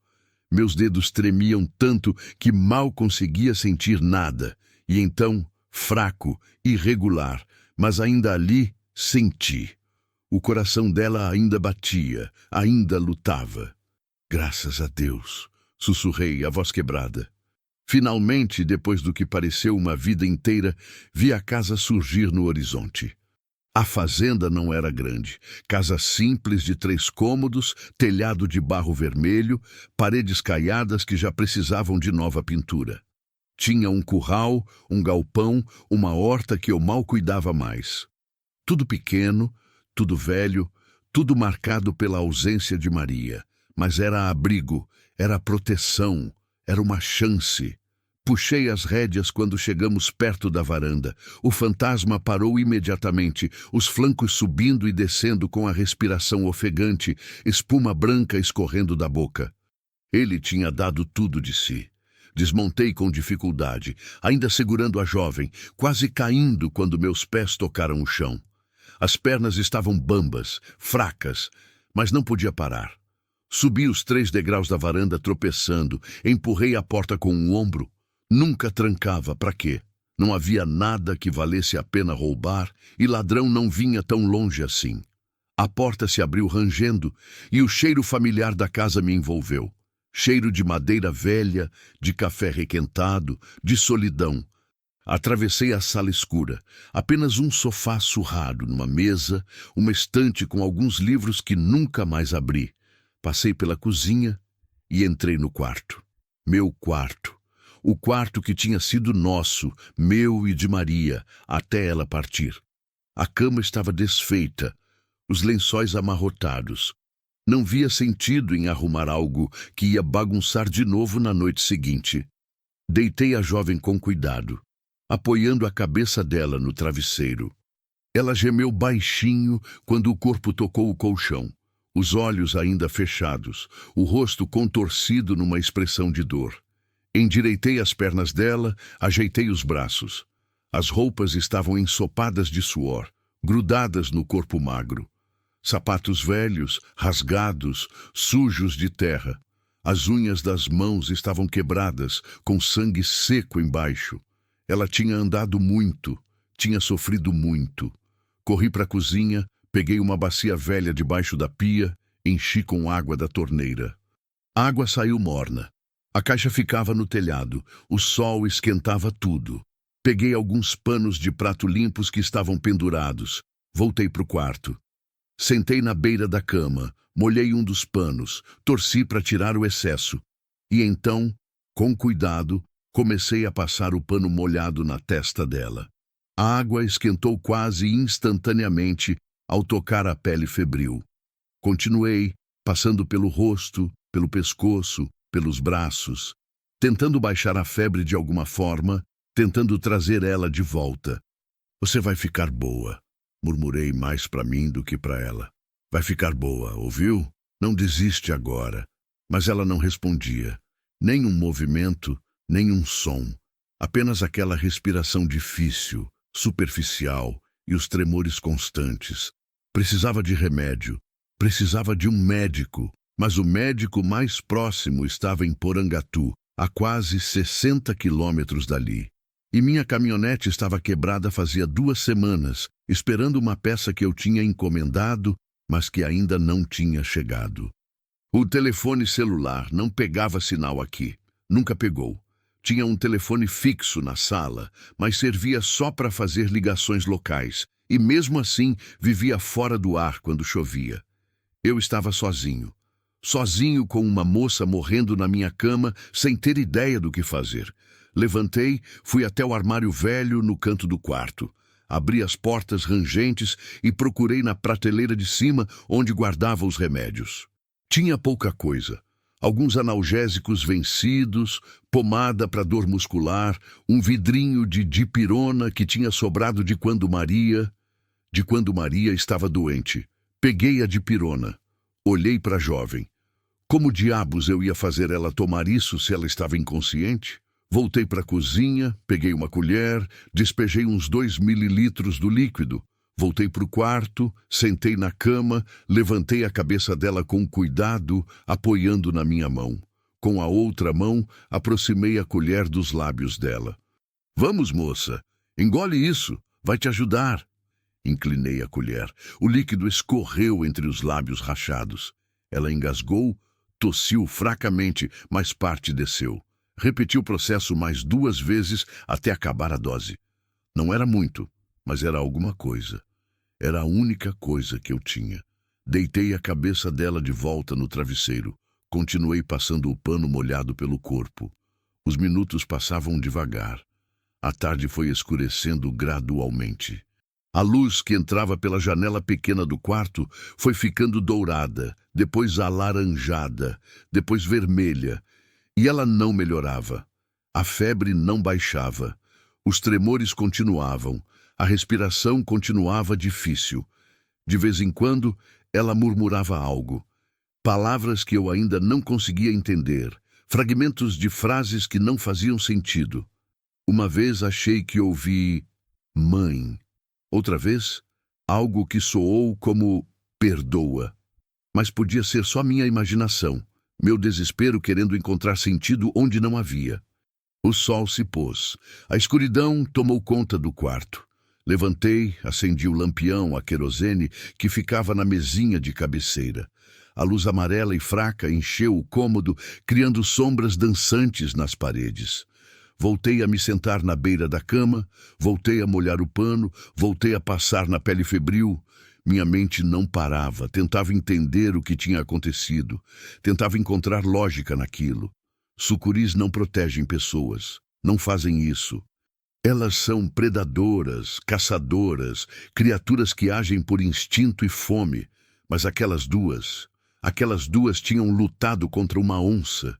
Meus dedos tremiam tanto que mal conseguia sentir nada. E então, fraco, irregular, mas ainda ali, senti. O coração dela ainda batia, ainda lutava. Graças a Deus, sussurrei, a voz quebrada. Finalmente, depois do que pareceu uma vida inteira, vi a casa surgir no horizonte. A fazenda não era grande. Casa simples de 3 cômodos, telhado de barro vermelho, paredes caiadas que já precisavam de nova pintura. Tinha um curral, um galpão, uma horta que eu mal cuidava mais. Tudo pequeno, tudo velho, tudo marcado pela ausência de Maria. Mas era abrigo, era proteção, era uma chance. Puxei as rédeas quando chegamos perto da varanda. O fantasma parou imediatamente, os flancos subindo e descendo com a respiração ofegante, espuma branca escorrendo da boca. Ele tinha dado tudo de si. Desmontei com dificuldade, ainda segurando a jovem, quase caindo quando meus pés tocaram o chão. As pernas estavam bambas, fracas, mas não podia parar. Subi os 3 degraus da varanda tropeçando, empurrei a porta com um ombro. Nunca trancava, para quê? Não havia nada que valesse a pena roubar e ladrão não vinha tão longe assim. A porta se abriu rangendo e o cheiro familiar da casa me envolveu. Cheiro de madeira velha, de café requentado, de solidão. Atravessei a sala escura. Apenas um sofá surrado numa mesa, uma estante com alguns livros que nunca mais abri. Passei pela cozinha e entrei no quarto. Meu quarto. O quarto que tinha sido nosso, meu e de Maria, até ela partir. A cama estava desfeita, os lençóis amarrotados. Não via sentido em arrumar algo que ia bagunçar de novo na noite seguinte. Deitei a jovem com cuidado, apoiando a cabeça dela no travesseiro. Ela gemeu baixinho quando o corpo tocou o colchão, os olhos ainda fechados, o rosto contorcido numa expressão de dor. Endireitei as pernas dela, ajeitei os braços. As roupas estavam ensopadas de suor, grudadas no corpo magro. Sapatos velhos, rasgados, sujos de terra. As unhas das mãos estavam quebradas, com sangue seco embaixo. Ela tinha andado muito, tinha sofrido muito. Corri para a cozinha, peguei uma bacia velha debaixo da pia, enchi com água da torneira. A água saiu morna. A caixa ficava no telhado, o sol esquentava tudo. Peguei alguns panos de prato limpos que estavam pendurados. Voltei para o quarto. Sentei na beira da cama, molhei um dos panos, torci para tirar o excesso. E então, com cuidado, comecei a passar o pano molhado na testa dela. A água esquentou quase instantaneamente ao tocar a pele febril. Continuei, passando pelo rosto, pelo pescoço, pelos braços, tentando baixar a febre de alguma forma, tentando trazer ela de volta. Você vai ficar boa, murmurei mais para mim do que para ela. Vai ficar boa, ouviu? Não desiste agora. Mas ela não respondia. Nem um movimento, nem um som. Apenas aquela respiração difícil, superficial e os tremores constantes. Precisava de remédio. Precisava de um médico. Mas o médico mais próximo estava em Porangatu, a quase 60 quilômetros dali. E minha caminhonete estava quebrada fazia 2 semanas, esperando uma peça que eu tinha encomendado, mas que ainda não tinha chegado. O telefone celular não pegava sinal aqui. Nunca pegou. Tinha um telefone fixo na sala, mas servia só para fazer ligações locais, e mesmo assim vivia fora do ar quando chovia. Eu estava sozinho. Sozinho com uma moça morrendo na minha cama, sem ter ideia do que fazer. Levantei, fui até o armário velho no canto do quarto. Abri as portas rangentes e procurei na prateleira de cima onde guardava os remédios. Tinha pouca coisa. Alguns analgésicos vencidos, pomada para dor muscular, um vidrinho de dipirona que tinha sobrado de quando Maria estava doente. Peguei a dipirona. Olhei para a jovem. Como diabos eu ia fazer ela tomar isso se ela estava inconsciente? Voltei para a cozinha, peguei uma colher, despejei uns 2 mililitros do líquido. Voltei para o quarto, sentei na cama, levantei a cabeça dela com cuidado, apoiando na minha mão. Com a outra mão, aproximei a colher dos lábios dela. Vamos, moça, engole isso, vai te ajudar. Inclinei a colher. O líquido escorreu entre os lábios rachados. Ela engasgou, tossiu fracamente, mas parte desceu. Repeti o processo mais 2 vezes até acabar a dose. Não era muito, mas era alguma coisa. Era a única coisa que eu tinha. Deitei a cabeça dela de volta no travesseiro. Continuei passando o pano molhado pelo corpo. Os minutos passavam devagar. A tarde foi escurecendo gradualmente. A luz que entrava pela janela pequena do quarto foi ficando dourada, depois alaranjada, depois vermelha, e ela não melhorava. A febre não baixava. Os tremores continuavam. A respiração continuava difícil. De vez em quando, ela murmurava algo. Palavras que eu ainda não conseguia entender. Fragmentos de frases que não faziam sentido. Uma vez achei que ouvi mãe. Outra vez, algo que soou como perdoa. Mas podia ser só minha imaginação, meu desespero querendo encontrar sentido onde não havia. O sol se pôs. A escuridão tomou conta do quarto. Levantei, acendi o lampião a querosene que ficava na mesinha de cabeceira. A luz amarela e fraca encheu o cômodo, criando sombras dançantes nas paredes. Voltei a me sentar na beira da cama, voltei a molhar o pano, voltei a passar na pele febril. Minha mente não parava, tentava entender o que tinha acontecido, tentava encontrar lógica naquilo. Sucuris não protegem pessoas, não fazem isso. Elas são predadoras, caçadoras, criaturas que agem por instinto e fome. Mas aquelas duas tinham lutado contra uma onça,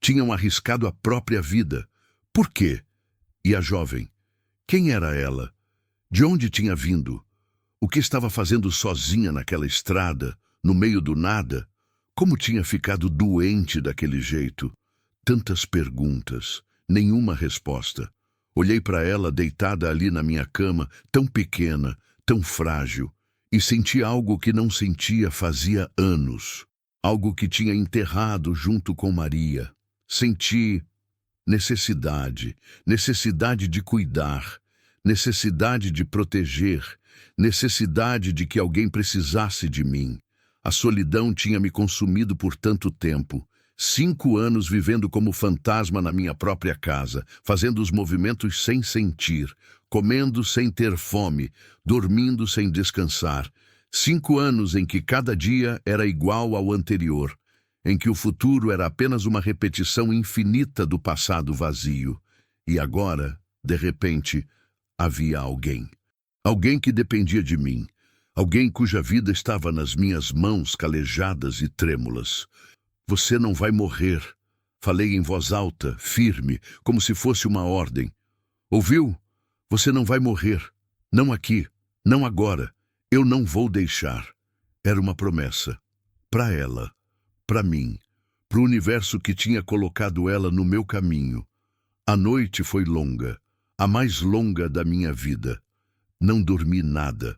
tinham arriscado a própria vida. Por quê? E a jovem? Quem era ela? De onde tinha vindo? O que estava fazendo sozinha naquela estrada, no meio do nada? Como tinha ficado doente daquele jeito? Tantas perguntas, nenhuma resposta. Olhei para ela deitada ali na minha cama, tão pequena, tão frágil, e senti algo que não sentia fazia anos. Algo que tinha enterrado junto com Maria. Senti necessidade de cuidar, necessidade de proteger, necessidade de que alguém precisasse de mim. A solidão tinha me consumido por tanto tempo. 5 anos vivendo como fantasma na minha própria casa, fazendo os movimentos sem sentir, comendo sem ter fome, dormindo sem descansar. 5 anos em que cada dia era igual ao anterior, em que o futuro era apenas uma repetição infinita do passado vazio. E agora, de repente, havia alguém. Alguém que dependia de mim. Alguém cuja vida estava nas minhas mãos calejadas e trêmulas. Você não vai morrer. Falei em voz alta, firme, como se fosse uma ordem. Ouviu? Você não vai morrer. Não aqui. Não agora. Eu não vou deixar. Era uma promessa. Para ela. Para mim. Para o universo que tinha colocado ela no meu caminho. A noite foi longa. A mais longa da minha vida. Não dormi nada.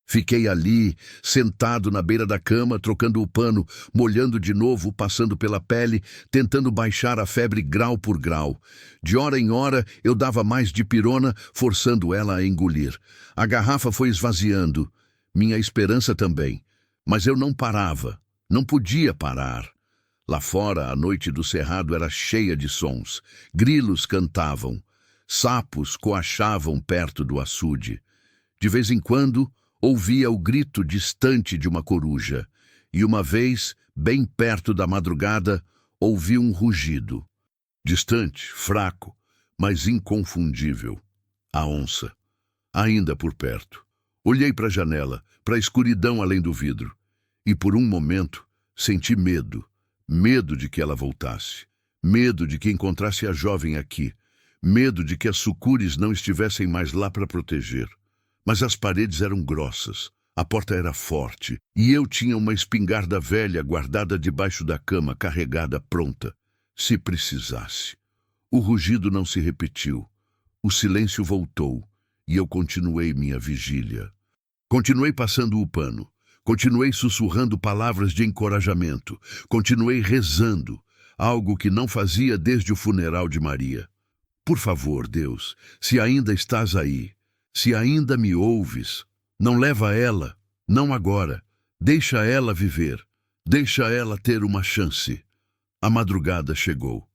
Fiquei ali, sentado na beira da cama, trocando o pano, molhando de novo, passando pela pele, tentando baixar a febre grau por grau. De hora em hora, eu dava mais dipirona, forçando ela a engolir. A garrafa foi esvaziando. Minha esperança também. Mas eu não parava. Não podia parar. Lá fora, a noite do cerrado era cheia de sons. Grilos cantavam. Sapos coachavam perto do açude. De vez em quando, ouvia o grito distante de uma coruja, e uma vez, bem perto da madrugada, ouvi um rugido. Distante, fraco, mas inconfundível. A onça. Ainda por perto. Olhei para a janela, para a escuridão além do vidro, e por um momento senti medo. Medo de que ela voltasse. Medo de que encontrasse a jovem aqui. Medo de que as sucures não estivessem mais lá para proteger. Mas as paredes eram grossas, a porta era forte, e eu tinha uma espingarda velha guardada debaixo da cama, carregada, pronta, se precisasse. O rugido não se repetiu. O silêncio voltou e eu continuei minha vigília. Continuei passando o pano. Continuei sussurrando palavras de encorajamento. Continuei rezando, algo que não fazia desde o funeral de Maria. Por favor, Deus, se ainda estás aí, se ainda me ouves, não leva ela, não agora. Deixa ela viver. Deixa ela ter uma chance. A madrugada chegou.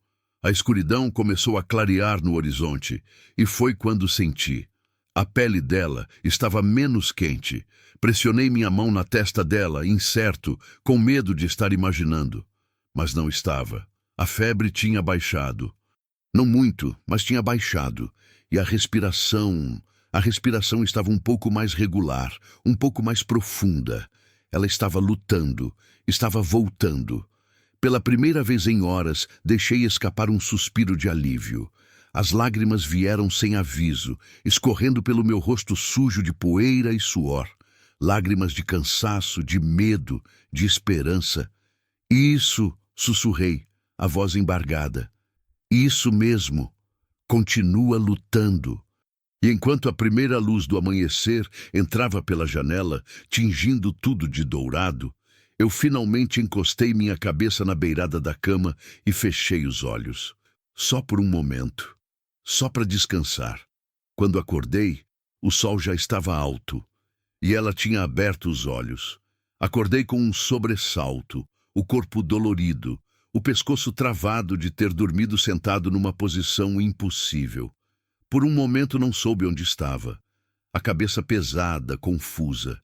A escuridão começou a clarear no horizonte, e foi quando senti. A pele dela estava menos quente. Pressionei minha mão na testa dela, incerto, com medo de estar imaginando. Mas não estava. A febre tinha baixado. Não muito, mas tinha baixado. E a respiração estava um pouco mais regular, um pouco mais profunda. Ela estava lutando, estava voltando. Pela primeira vez em horas, deixei escapar um suspiro de alívio. As lágrimas vieram sem aviso, escorrendo pelo meu rosto sujo de poeira e suor. Lágrimas de cansaço, de medo, de esperança. Isso, sussurrei, a voz embargada. Isso mesmo. Continua lutando. E enquanto a primeira luz do amanhecer entrava pela janela, tingindo tudo de dourado, eu finalmente encostei minha cabeça na beirada da cama e fechei os olhos. Só por um momento. Só para descansar. Quando acordei, o sol já estava alto e ela tinha aberto os olhos. Acordei com um sobressalto, o corpo dolorido, o pescoço travado de ter dormido sentado numa posição impossível. Por um momento não soube onde estava. A cabeça pesada, confusa.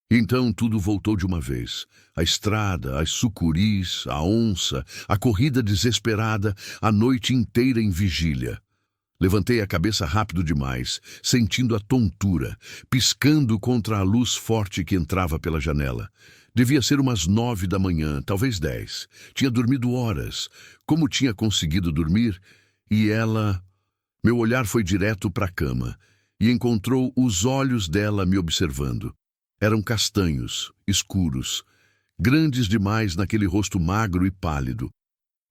Então tudo voltou de uma vez. A estrada, as sucuris, a onça, a corrida desesperada, a noite inteira em vigília. Levantei a cabeça rápido demais, sentindo a tontura, piscando contra a luz forte que entrava pela janela. Devia ser umas 9 da manhã, talvez 10. Tinha dormido horas. Como tinha conseguido dormir? E ela... Meu olhar foi direto para a cama e encontrou os olhos dela me observando. Eram castanhos, escuros, grandes demais naquele rosto magro e pálido,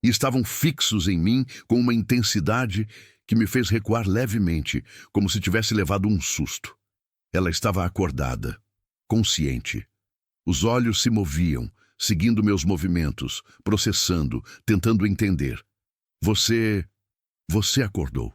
e estavam fixos em mim com uma intensidade que me fez recuar levemente, como se tivesse levado um susto. Ela estava acordada, consciente. Os olhos se moviam, seguindo meus movimentos, processando, tentando entender. Você acordou,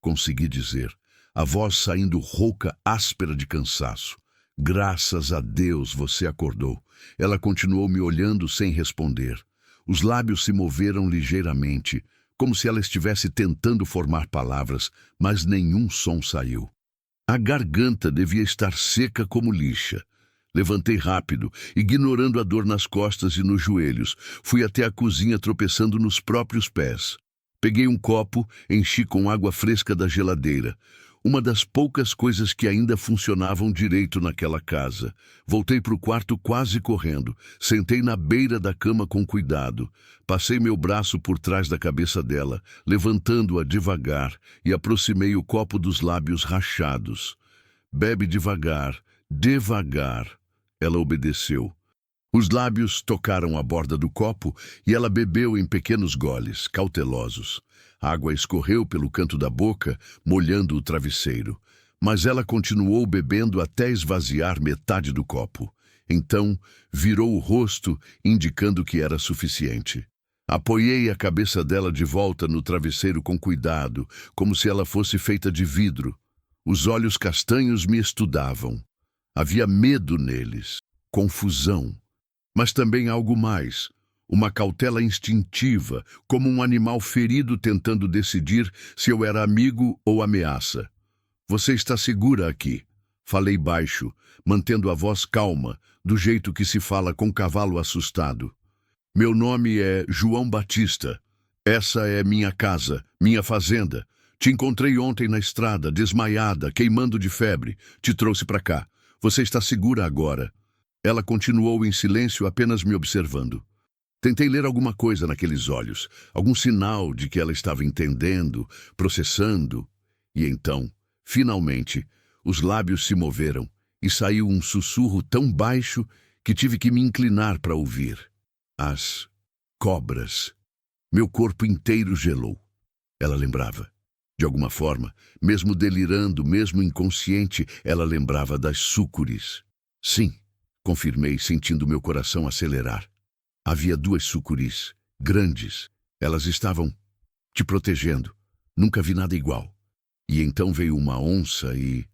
consegui dizer, a voz saindo rouca, áspera de cansaço. Graças a Deus você acordou. Ela continuou me olhando sem responder. Os lábios se moveram ligeiramente, como se ela estivesse tentando formar palavras, mas nenhum som saiu. A garganta devia estar seca como lixa. Levantei rápido, ignorando a dor nas costas e nos joelhos. Fui até a cozinha tropeçando nos próprios pés. Peguei um copo, enchi com água fresca da geladeira. Uma das poucas coisas que ainda funcionavam direito naquela casa. Voltei para o quarto quase correndo. Sentei na beira da cama com cuidado. Passei meu braço por trás da cabeça dela, levantando-a devagar, e aproximei o copo dos lábios rachados. Bebe devagar, devagar. Ela obedeceu. Os lábios tocaram a borda do copo e ela bebeu em pequenos goles, cautelosos. A água escorreu pelo canto da boca, molhando o travesseiro. Mas ela continuou bebendo até esvaziar metade do copo. Então, virou o rosto, indicando que era suficiente. Apoiei a cabeça dela de volta no travesseiro com cuidado, como se ela fosse feita de vidro. Os olhos castanhos me estudavam. Havia medo neles, confusão. Mas também algo mais, uma cautela instintiva, como um animal ferido tentando decidir se eu era amigo ou ameaça. Você está segura aqui? Falei baixo, mantendo a voz calma, do jeito que se fala com cavalo assustado. Meu nome é João Batista. Essa é minha casa, minha fazenda. Te encontrei ontem na estrada, desmaiada, queimando de febre. Te trouxe para cá. Você está segura agora. Ela continuou em silêncio, apenas me observando. Tentei ler alguma coisa naqueles olhos, algum sinal de que ela estava entendendo, processando. E então, finalmente, os lábios se moveram e saiu um sussurro tão baixo que tive que me inclinar para ouvir. As cobras. Meu corpo inteiro gelou. Ela lembrava. De alguma forma, mesmo delirando, mesmo inconsciente, ela lembrava das sucures. Sim, confirmei, sentindo meu coração acelerar. Havia 2 sucuris, grandes. Elas estavam te protegendo. Nunca vi nada igual. E então veio uma onça e...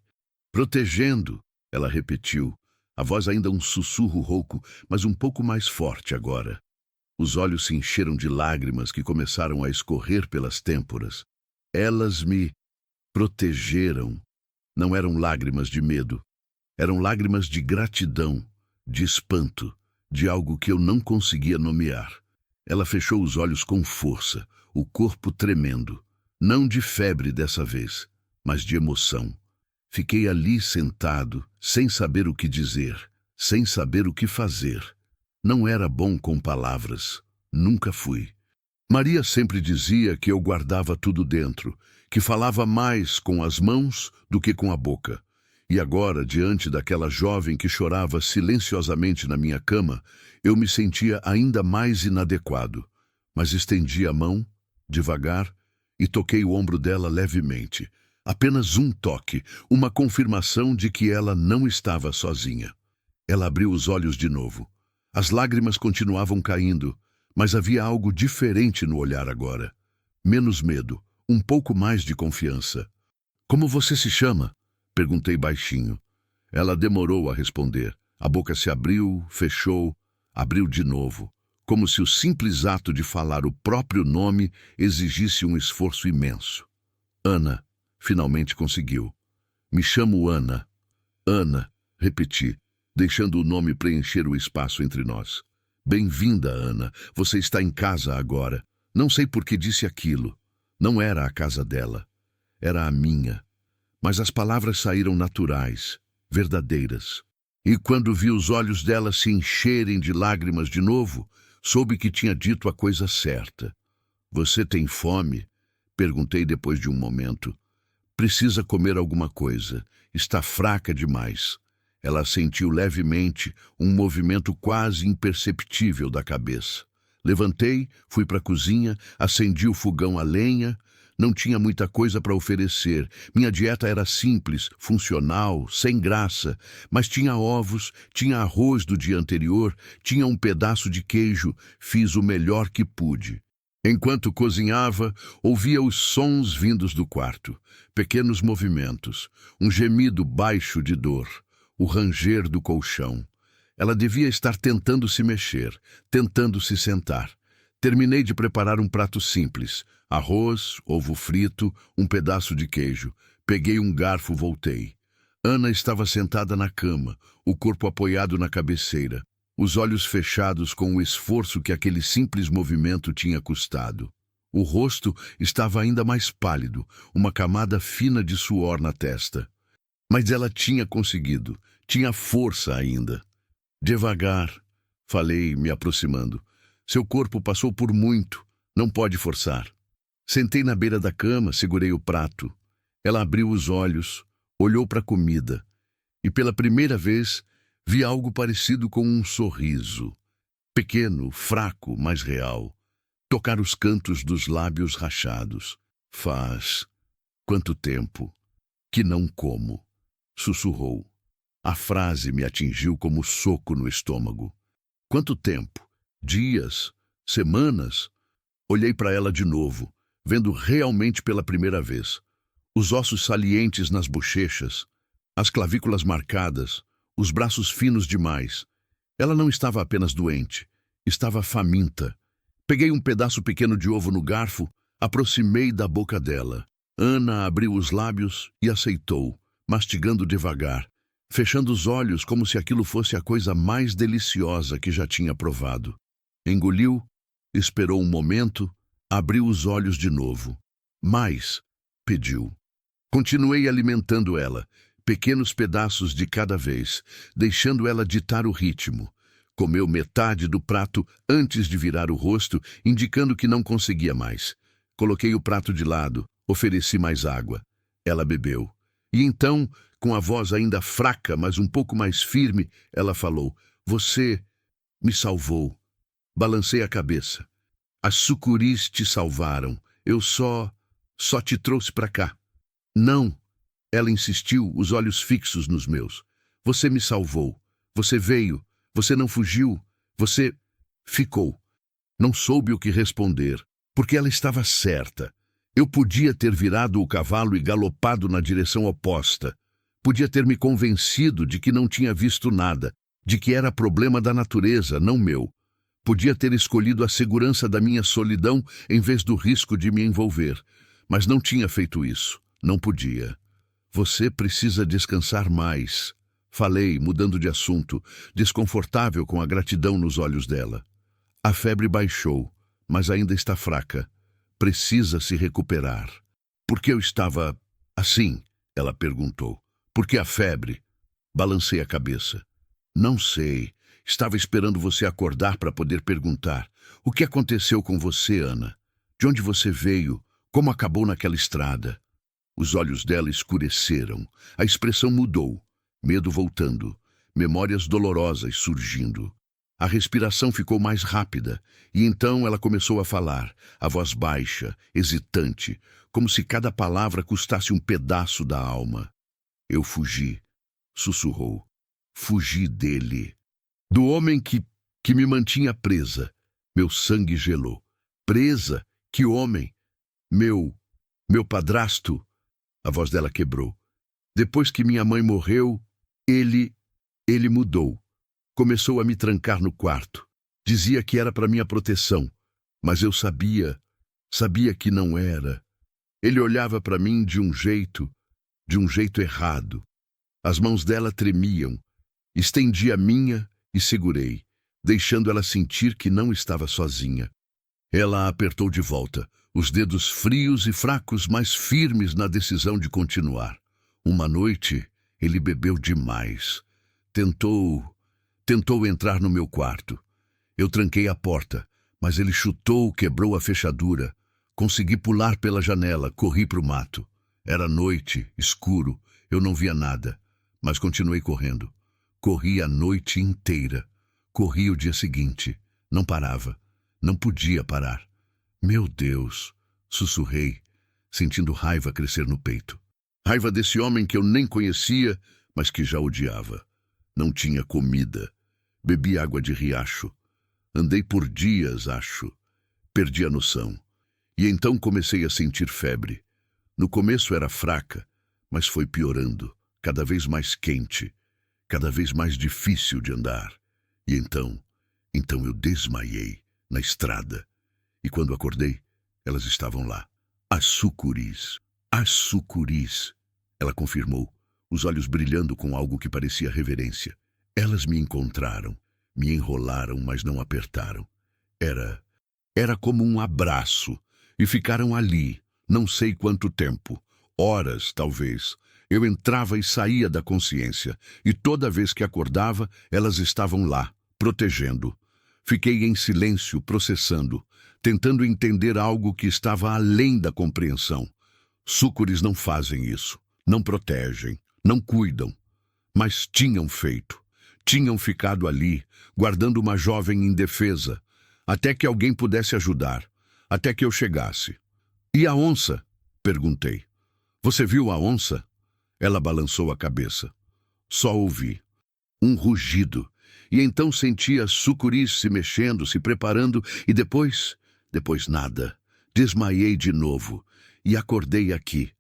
Protegendo, ela repetiu. A voz ainda um sussurro rouco, mas um pouco mais forte agora. Os olhos se encheram de lágrimas que começaram a escorrer pelas têmporas. Elas me protegeram. Não eram lágrimas de medo. Eram lágrimas de gratidão, de espanto, de algo que eu não conseguia nomear. Ela fechou os olhos com força, o corpo tremendo. Não de febre dessa vez, mas de emoção. Fiquei ali sentado, sem saber o que dizer, sem saber o que fazer. Não era bom com palavras. Nunca fui. Maria sempre dizia que eu guardava tudo dentro, que falava mais com as mãos do que com a boca. E agora, diante daquela jovem que chorava silenciosamente na minha cama, eu me sentia ainda mais inadequado. Mas estendi a mão, devagar, e toquei o ombro dela levemente. Apenas um toque, uma confirmação de que ela não estava sozinha. Ela abriu os olhos de novo. As lágrimas continuavam caindo, mas havia algo diferente no olhar agora. Menos medo, um pouco mais de confiança. "Como você se chama?" perguntei baixinho. Ela demorou a responder. A boca se abriu, fechou, abriu de novo, como se o simples ato de falar o próprio nome exigisse um esforço imenso. "Ana", finalmente conseguiu. "Me chamo Ana." "Ana", repeti, deixando o nome preencher o espaço entre nós. "Bem-vinda, Ana. Você está em casa agora." Não sei por que disse aquilo. Não era a casa dela. Era a minha. Mas as palavras saíram naturais, verdadeiras. E quando vi os olhos dela se encherem de lágrimas de novo, soube que tinha dito a coisa certa. "Você tem fome?" perguntei depois de um momento. "Precisa comer alguma coisa. Está fraca demais." Ela sentiu levemente um movimento quase imperceptível da cabeça. Levantei, fui para a cozinha, acendi o fogão a lenha. Não tinha muita coisa para oferecer. Minha dieta era simples, funcional, sem graça. Mas tinha ovos, tinha arroz do dia anterior, tinha um pedaço de queijo. Fiz o melhor que pude. Enquanto cozinhava, ouvia os sons vindos do quarto. Pequenos movimentos, um gemido baixo de dor, o ranger do colchão. Ela devia estar tentando se mexer, tentando se sentar. Terminei de preparar um prato simples. Arroz, ovo frito, um pedaço de queijo. Peguei um garfo, voltei. Ana estava sentada na cama, o corpo apoiado na cabeceira, os olhos fechados com o esforço que aquele simples movimento tinha custado. O rosto estava ainda mais pálido, uma camada fina de suor na testa. Mas ela tinha conseguido, tinha força ainda. "Devagar", falei, me aproximando. "Seu corpo passou por muito, não pode forçar." Sentei na beira da cama, segurei o prato. Ela abriu os olhos, olhou para a comida, e pela primeira vez vi algo parecido com um sorriso. Pequeno, fraco, mas real. Tocar os cantos dos lábios rachados. "Faz quanto tempo que não como?" sussurrou. A frase me atingiu como soco no estômago. "Quanto tempo? Dias? Semanas?" Olhei para ela de novo, vendo realmente pela primeira vez. Os ossos salientes nas bochechas, as clavículas marcadas, os braços finos demais. Ela não estava apenas doente, estava faminta. Peguei um pedaço pequeno de ovo no garfo, aproximei da boca dela. Ana abriu os lábios e aceitou, mastigando devagar, fechando os olhos como se aquilo fosse a coisa mais deliciosa que já tinha provado. Engoliu, esperou um momento, abriu os olhos de novo. "Mais", pediu. Continuei alimentando ela, pequenos pedaços de cada vez, deixando ela ditar o ritmo. Comeu metade do prato antes de virar o rosto, indicando que não conseguia mais. Coloquei o prato de lado, ofereci mais água. Ela bebeu. E então, com a voz ainda fraca, mas um pouco mais firme, ela falou: "Você me salvou." Balancei a cabeça. "As sucuris te salvaram. Eu só..." Só te trouxe para cá. Não. Ela insistiu, os olhos fixos nos meus. Você me salvou. Você veio. Você não fugiu. Você ficou. Não soube o que responder, porque ela estava certa. Eu podia ter virado o cavalo e galopado na direção oposta. Podia ter me convencido de que não tinha visto nada, de que era problema da natureza, não meu. Podia ter escolhido a segurança da minha solidão em vez do risco de me envolver. Mas não tinha feito isso. Não podia. Você precisa descansar mais. Falei, mudando de assunto, desconfortável com a gratidão nos olhos dela. A febre baixou, mas ainda está fraca. Precisa se recuperar. Por que eu estava assim? Ela perguntou. Por que a febre? Balancei a cabeça. Não sei. Estava esperando você acordar para poder perguntar. O que aconteceu com você, Ana? De onde você veio? Como acabou naquela estrada? Os olhos dela escureceram. A expressão mudou. Medo voltando. Memórias dolorosas surgindo. A respiração ficou mais rápida, e então ela começou a falar, a voz baixa, hesitante, como se cada palavra custasse um pedaço da alma. Eu fugi, sussurrou. Fugi dele. Do homem que me mantinha presa. Meu sangue gelou. Presa? Que homem? Meu padrasto. A voz dela quebrou. Depois que minha mãe morreu, ele mudou. Começou a me trancar no quarto. Dizia que era para minha proteção, mas eu sabia que não era. Ele olhava para mim de um jeito errado. As mãos dela tremiam. Estendi a minha e segurei, deixando ela sentir que não estava sozinha. Ela a apertou de volta, os dedos frios e fracos, mas firmes na decisão de continuar. Uma noite, ele bebeu demais. Tentou entrar no meu quarto. Eu tranquei a porta, mas ele chutou, quebrou a fechadura. Consegui pular pela janela, corri para o mato. Era noite, escuro, eu não via nada, mas continuei correndo. Corri a noite inteira. Corri o dia seguinte. Não parava. Não podia parar. Meu Deus, sussurrei, sentindo raiva crescer no peito. Raiva desse homem que eu nem conhecia, mas que já odiava. Não tinha comida. Bebi água de riacho. Andei por dias, acho. Perdi a noção. E então comecei a sentir febre. No começo era fraca, mas foi piorando, cada vez mais quente, cada vez mais difícil de andar. E então eu desmaiei na estrada. E quando acordei, elas estavam lá. As sucuris. As sucuris. Ela confirmou, os olhos brilhando com algo que parecia reverência. Elas me encontraram, me enrolaram, mas não apertaram. Era como um abraço, e ficaram ali, não sei quanto tempo, horas talvez. Eu entrava e saía da consciência, e toda vez que acordava, elas estavam lá, protegendo. Fiquei em silêncio, processando, tentando entender algo que estava além da compreensão. Sucures não fazem isso, não protegem, não cuidam, mas tinham feito. Tinham ficado ali, guardando uma jovem indefesa, até que alguém pudesse ajudar, até que eu chegasse. E a onça? Perguntei. Você viu a onça? Ela balançou a cabeça. Só ouvi. Um rugido. E então senti as sucuris se mexendo, se preparando, e depois nada. Desmaiei de novo. E acordei aqui.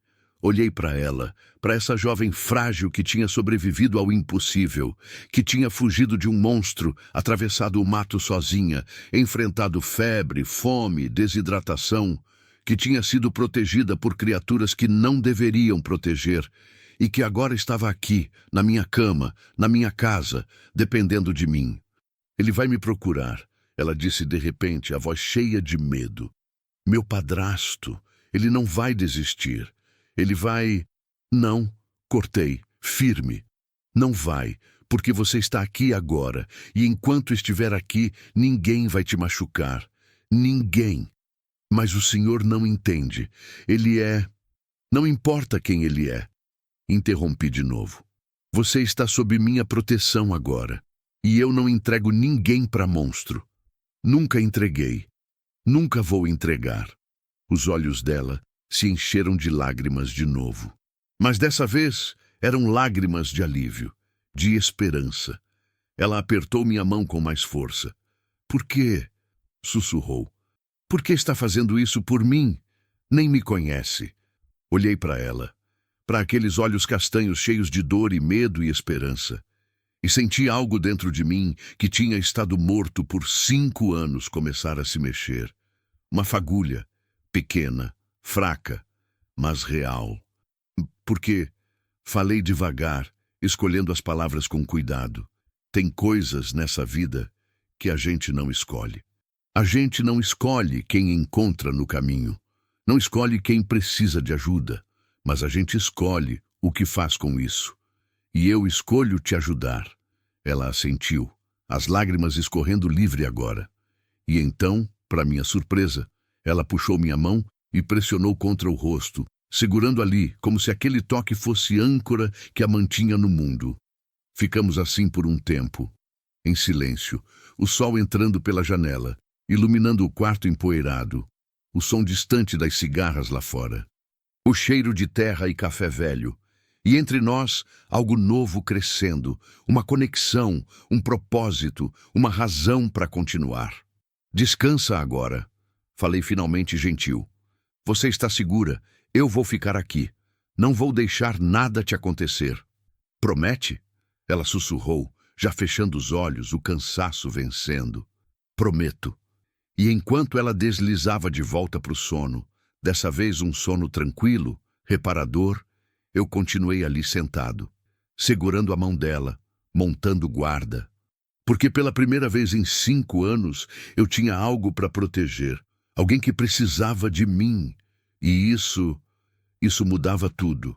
Olhei para ela, para essa jovem frágil que tinha sobrevivido ao impossível, que tinha fugido de um monstro, atravessado o mato sozinha, enfrentado febre, fome, desidratação, que tinha sido protegida por criaturas que não deveriam proteger, e que agora estava aqui, na minha cama, na minha casa, dependendo de mim. Ele vai me procurar, ela disse de repente, a voz cheia de medo. Meu padrasto, ele não vai desistir. Ele vai... Não, cortei, firme. Não vai, porque você está aqui agora, e enquanto estiver aqui, ninguém vai te machucar. Ninguém. Mas o Senhor não entende. Ele é... Não importa quem ele é. Interrompi de novo. Você está sob minha proteção agora, e eu não entrego ninguém para monstro. Nunca entreguei. Nunca vou entregar. Os olhos dela se encheram de lágrimas de novo. Mas dessa vez eram lágrimas de alívio, de esperança. Ela apertou minha mão com mais força. Por quê? Sussurrou. Por que está fazendo isso por mim? Nem me conhece. Olhei para ela, para aqueles olhos castanhos cheios de dor e medo e esperança. E senti algo dentro de mim que tinha estado morto por 5 anos começar a se mexer. Uma fagulha, pequena, fraca, mas real. Porque falei devagar, escolhendo as palavras com cuidado. Tem coisas nessa vida que a gente não escolhe. A gente não escolhe quem encontra no caminho. Não escolhe quem precisa de ajuda. Mas a gente escolhe o que faz com isso. E eu escolho te ajudar. Ela assentiu, as lágrimas escorrendo livre agora. E então, para minha surpresa, ela puxou minha mão e pressionou contra o rosto, segurando ali, como se aquele toque fosse âncora que a mantinha no mundo. Ficamos assim por um tempo, em silêncio, o sol entrando pela janela, iluminando o quarto empoeirado, o som distante das cigarras lá fora, o cheiro de terra e café velho, e entre nós algo novo crescendo, uma conexão, um propósito, uma razão para continuar. Descansa agora, falei finalmente gentil. Você está segura, eu vou ficar aqui. Não vou deixar nada te acontecer. Promete? Ela sussurrou, já fechando os olhos, o cansaço vencendo. Prometo. E enquanto ela deslizava de volta para o sono, dessa vez um sono tranquilo, reparador, eu continuei ali sentado, segurando a mão dela, montando guarda. Porque pela primeira vez em 5 anos eu tinha algo para proteger, alguém que precisava de mim. E isso mudava tudo.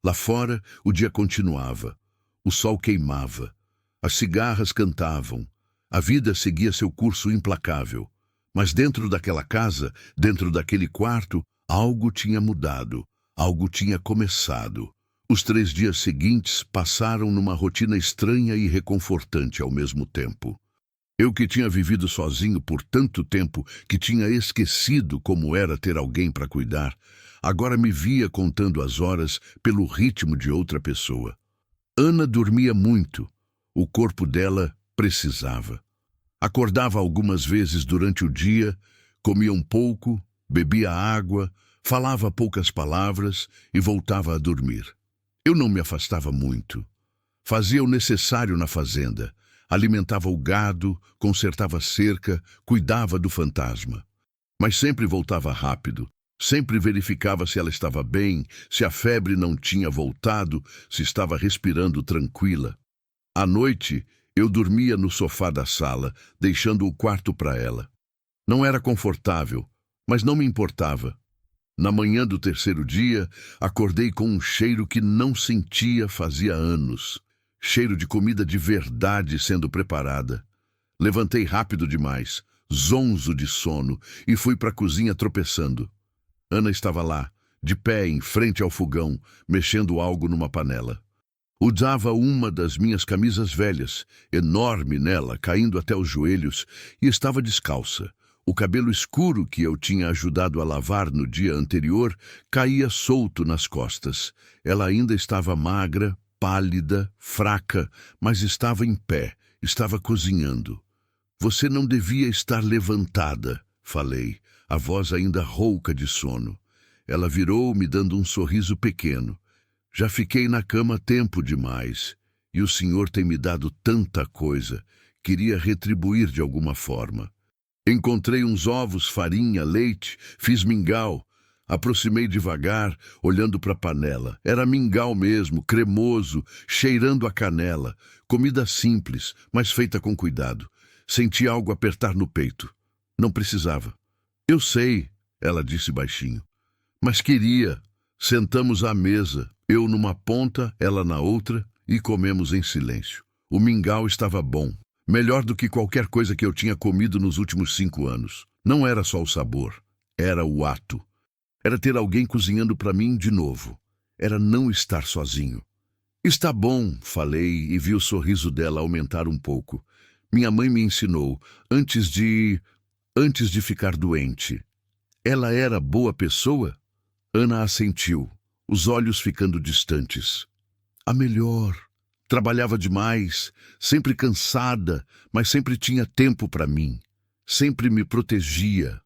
Lá fora o dia continuava, o sol queimava, as cigarras cantavam, a vida seguia seu curso implacável. Mas dentro daquela casa, dentro daquele quarto, algo tinha mudado, algo tinha começado. Os 3 dias seguintes passaram numa rotina estranha e reconfortante ao mesmo tempo. Eu que tinha vivido sozinho por tanto tempo, que tinha esquecido como era ter alguém para cuidar, agora me via contando as horas pelo ritmo de outra pessoa. Ana dormia muito, o corpo dela precisava. Acordava algumas vezes durante o dia, comia um pouco, bebia água, falava poucas palavras e voltava a dormir. Eu não me afastava muito. Fazia o necessário na fazenda, alimentava o gado, consertava a cerca, cuidava do fantasma. Mas sempre voltava rápido, sempre verificava se ela estava bem, se a febre não tinha voltado, se estava respirando tranquila. À noite, eu dormia no sofá da sala, deixando o quarto para ela. Não era confortável, mas não me importava. Na manhã do 3º dia, acordei com um cheiro que não sentia fazia anos. Cheiro de comida de verdade sendo preparada. Levantei rápido demais, zonzo de sono, e fui para a cozinha tropeçando. Ana estava lá, de pé em frente ao fogão, mexendo algo numa panela. Usava uma das minhas camisas velhas, enorme nela, caindo até os joelhos, e estava descalça. O cabelo escuro que eu tinha ajudado a lavar no dia anterior caía solto nas costas. Ela ainda estava magra, pálida, fraca, mas estava em pé, estava cozinhando. Você não devia estar levantada, falei, a voz ainda rouca de sono. Ela virou, me dando um sorriso pequeno. Já fiquei na cama tempo demais, e o senhor tem me dado tanta coisa, queria retribuir de alguma forma. Encontrei uns ovos, farinha, leite, fiz mingau. Aproximei devagar, olhando para a panela. Era mingau mesmo, cremoso, cheirando a canela. Comida simples, mas feita com cuidado. Senti algo apertar no peito. Não precisava. Eu sei, ela disse baixinho. Mas queria. Sentamos à mesa, eu numa ponta, ela na outra, e comemos em silêncio. O mingau estava bom, melhor do que qualquer coisa que eu tinha comido nos últimos 5 anos. Não era só o sabor, era o ato. Era ter alguém cozinhando para mim de novo. Era não estar sozinho. Está bom, falei e vi o sorriso dela aumentar um pouco. Minha mãe me ensinou, antes de ficar doente. Ela era boa pessoa? Ana assentiu, os olhos ficando distantes. A melhor. Trabalhava demais, sempre cansada, mas sempre tinha tempo para mim. Sempre me protegia.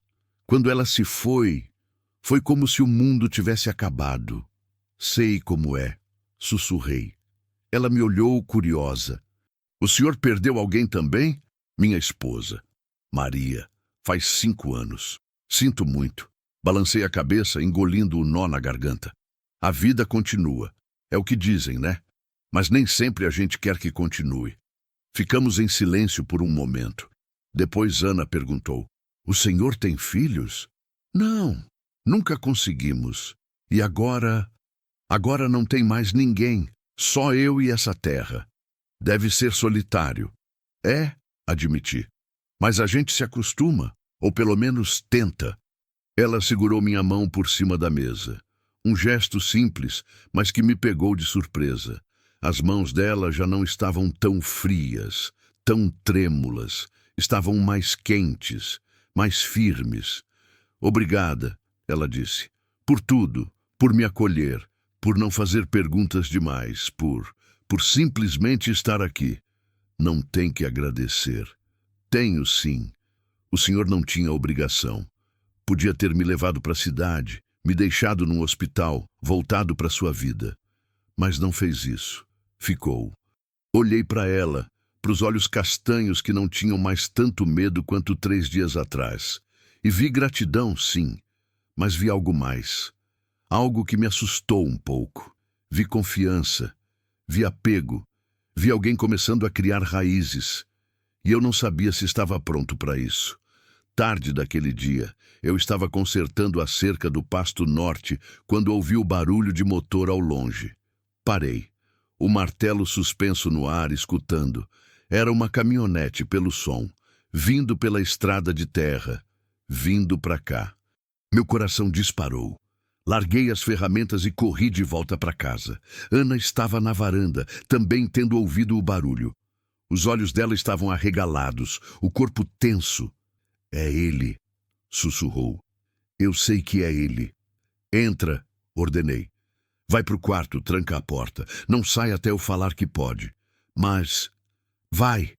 Quando ela se foi como se o mundo tivesse acabado. Sei como é, sussurrei. Ela me olhou curiosa. O senhor perdeu alguém também? Minha esposa. Maria. Faz 5 anos. Sinto muito. Balancei a cabeça, engolindo o nó na garganta. A vida continua. É o que dizem, né? Mas nem sempre a gente quer que continue. Ficamos em silêncio por um momento. Depois Ana perguntou: o senhor tem filhos? Não, nunca conseguimos. E agora? Agora não tem mais ninguém. Só eu e essa terra. Deve ser solitário. É, admiti. Mas a gente se acostuma, ou pelo menos tenta. Ela segurou minha mão por cima da mesa. Um gesto simples, mas que me pegou de surpresa. As mãos dela já não estavam tão frias, tão trêmulas. Estavam mais quentes, mais firmes. Obrigada, ela disse, por tudo, por me acolher, por não fazer perguntas demais, por simplesmente estar aqui. Não tem que agradecer. Tenho sim. O senhor não tinha obrigação. Podia ter me levado para a cidade, me deixado num hospital, voltado para sua vida. Mas não fez isso. Ficou. Olhei para ela, para os olhos castanhos que não tinham mais tanto medo quanto 3 dias atrás. E vi gratidão, sim, mas vi algo mais. Algo que me assustou um pouco. Vi confiança, vi apego, vi alguém começando a criar raízes. E eu não sabia se estava pronto para isso. Tarde daquele dia, eu estava consertando a cerca do Pasto Norte quando ouvi o barulho de motor ao longe. Parei. O martelo suspenso no ar, escutando. Era uma caminhonete pelo som, vindo pela estrada de terra, vindo para cá. Meu coração disparou. Larguei as ferramentas e corri de volta para casa. Ana estava na varanda, também tendo ouvido o barulho. Os olhos dela estavam arregalados, o corpo tenso. É ele, sussurrou. Eu sei que é ele. Entra, ordenei. Vai pro quarto, tranca a porta. Não sai até eu falar que pode. Mas... vai.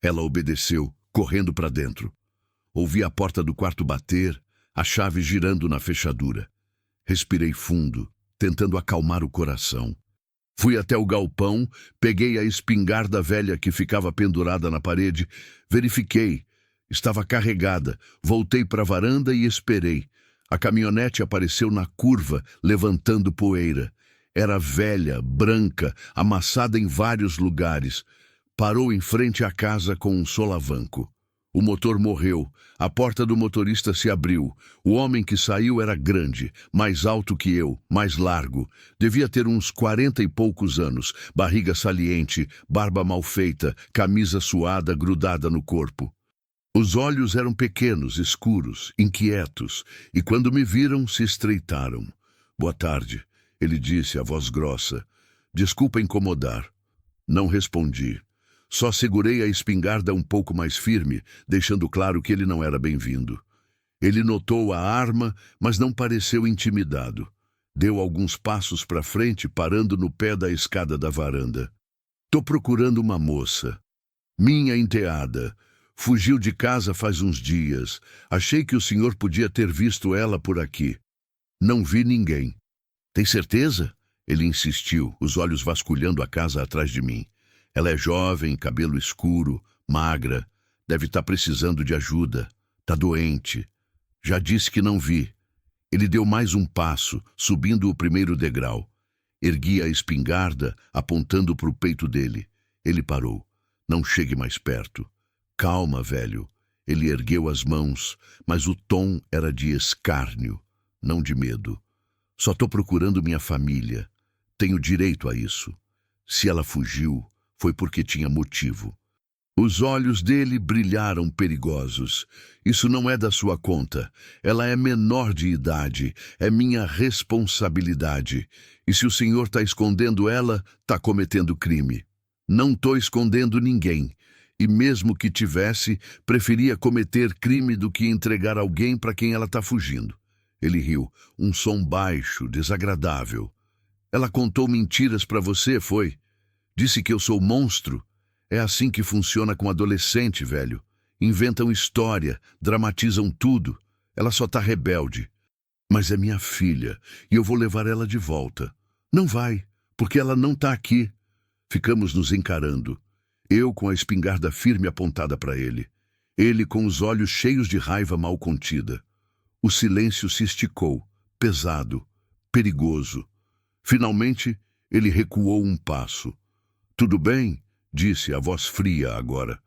Ela obedeceu, correndo para dentro. Ouvi a porta do quarto bater, a chave girando na fechadura. Respirei fundo, tentando acalmar o coração. Fui até o galpão, peguei a espingarda velha que ficava pendurada na parede, verifiquei. Estava carregada, voltei para a varanda e esperei. A caminhonete apareceu na curva, levantando poeira. Era velha, branca, amassada em vários lugares. Parou em frente à casa com um solavanco. O motor morreu, a porta do motorista se abriu. O homem que saiu era grande, mais alto que eu, mais largo. Devia ter uns 40 e poucos anos, barriga saliente, barba mal feita, camisa suada grudada no corpo. Os olhos eram pequenos, escuros, inquietos, e quando me viram, se estreitaram. Boa tarde, ele disse, a voz grossa. Desculpa incomodar. Não respondi. Só segurei a espingarda um pouco mais firme, deixando claro que ele não era bem-vindo. Ele notou a arma, mas não pareceu intimidado. Deu alguns passos para frente, parando no pé da escada da varanda. Tô procurando uma moça. Minha enteada. Fugiu de casa faz uns dias. Achei que o senhor podia ter visto ela por aqui. Não vi ninguém. Tem certeza? Ele insistiu, os olhos vasculhando a casa atrás de mim. Ela é jovem, cabelo escuro, magra. Deve estar precisando de ajuda. Tá doente. Já disse que não vi. Ele deu mais um passo, subindo o primeiro degrau. Ergui a espingarda, apontando para o peito dele. Ele parou. Não chegue mais perto. Calma, velho. Ele ergueu as mãos, mas o tom era de escárnio, não de medo. Só tô procurando minha família. Tenho direito a isso. Se ela fugiu, foi porque tinha motivo. Os olhos dele brilharam perigosos. Isso não é da sua conta. Ela é menor de idade. É minha responsabilidade. E se o senhor está escondendo ela, está cometendo crime. Não estou escondendo ninguém. E mesmo que tivesse, preferia cometer crime do que entregar alguém para quem ela está fugindo. Ele riu, um som baixo, desagradável. Ela contou mentiras para você, foi? Disse que eu sou monstro. É assim que funciona com adolescente, velho. Inventam história, dramatizam tudo. Ela só tá rebelde. Mas é minha filha, e eu vou levar ela de volta. Não vai, porque ela não tá aqui. Ficamos nos encarando. Eu com a espingarda firme apontada para ele. Ele com os olhos cheios de raiva mal contida. O silêncio se esticou, pesado, perigoso. Finalmente, ele recuou um passo. Tudo bem, disse a voz fria agora.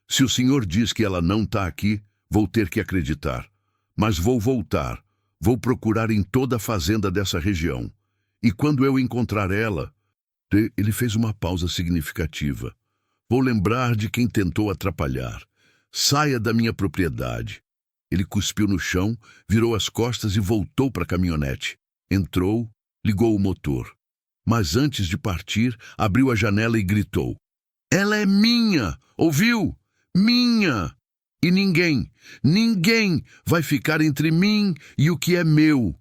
Se o senhor diz que ela não tá aqui, vou ter que acreditar. Mas vou voltar. Vou procurar em toda a fazenda dessa região. E quando eu encontrar ela... Ele fez uma pausa significativa. Vou lembrar de quem tentou atrapalhar. Saia da minha propriedade. Ele cuspiu no chão, virou as costas e voltou para a caminhonete. Entrou, ligou o motor. Mas antes de partir, abriu a janela e gritou. Ela é minha! Ouviu? Minha! E ninguém vai ficar entre mim e o que é meu.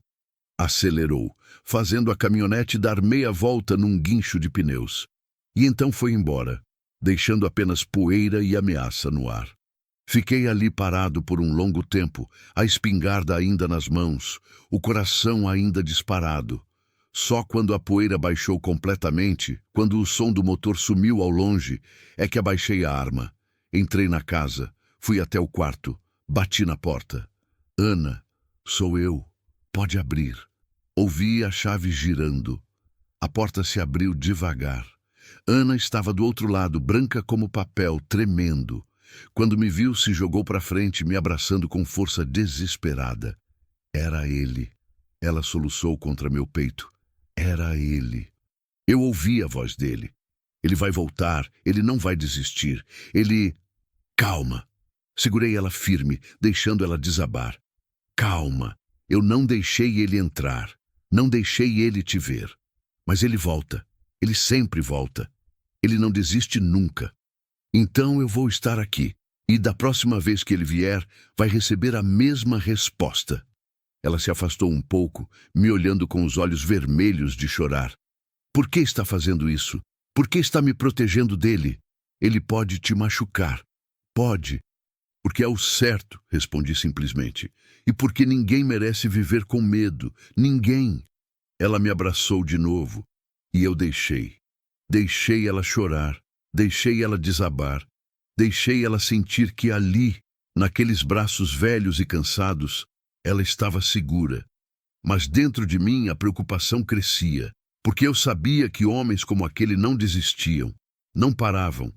Acelerou, fazendo a caminhonete dar meia volta num guincho de pneus. E então foi embora, deixando apenas poeira e ameaça no ar. Fiquei ali parado por um longo tempo, a espingarda ainda nas mãos, o coração ainda disparado. Só quando a poeira baixou completamente, quando o som do motor sumiu ao longe, é que abaixei a arma. Entrei na casa, fui até o quarto, bati na porta. Ana, sou eu. Pode abrir. Ouvi a chave girando. A porta se abriu devagar. Ana estava do outro lado, branca como papel, tremendo. Quando me viu, se jogou para frente, me abraçando com força desesperada. Era ele. Ela soluçou contra meu peito. Era ele. Eu ouvi a voz dele. Ele vai voltar, ele não vai desistir. Ele... Calma. Segurei ela firme, deixando ela desabar. Calma. Eu não deixei ele entrar. Não deixei ele te ver. Mas ele volta. Ele sempre volta. Ele não desiste nunca. Então eu vou estar aqui. E da próxima vez que ele vier, vai receber a mesma resposta. Ela se afastou um pouco, me olhando com os olhos vermelhos de chorar. Por que está fazendo isso? Por que está me protegendo dele? Ele pode te machucar. Pode. Porque é o certo, respondi simplesmente. E porque ninguém merece viver com medo. Ninguém. Ela me abraçou de novo. E eu deixei. Deixei ela chorar. Deixei ela desabar. Deixei ela sentir que ali, naqueles braços velhos e cansados, ela estava segura. Mas dentro de mim a preocupação crescia, porque eu sabia que homens como aquele não desistiam, não paravam.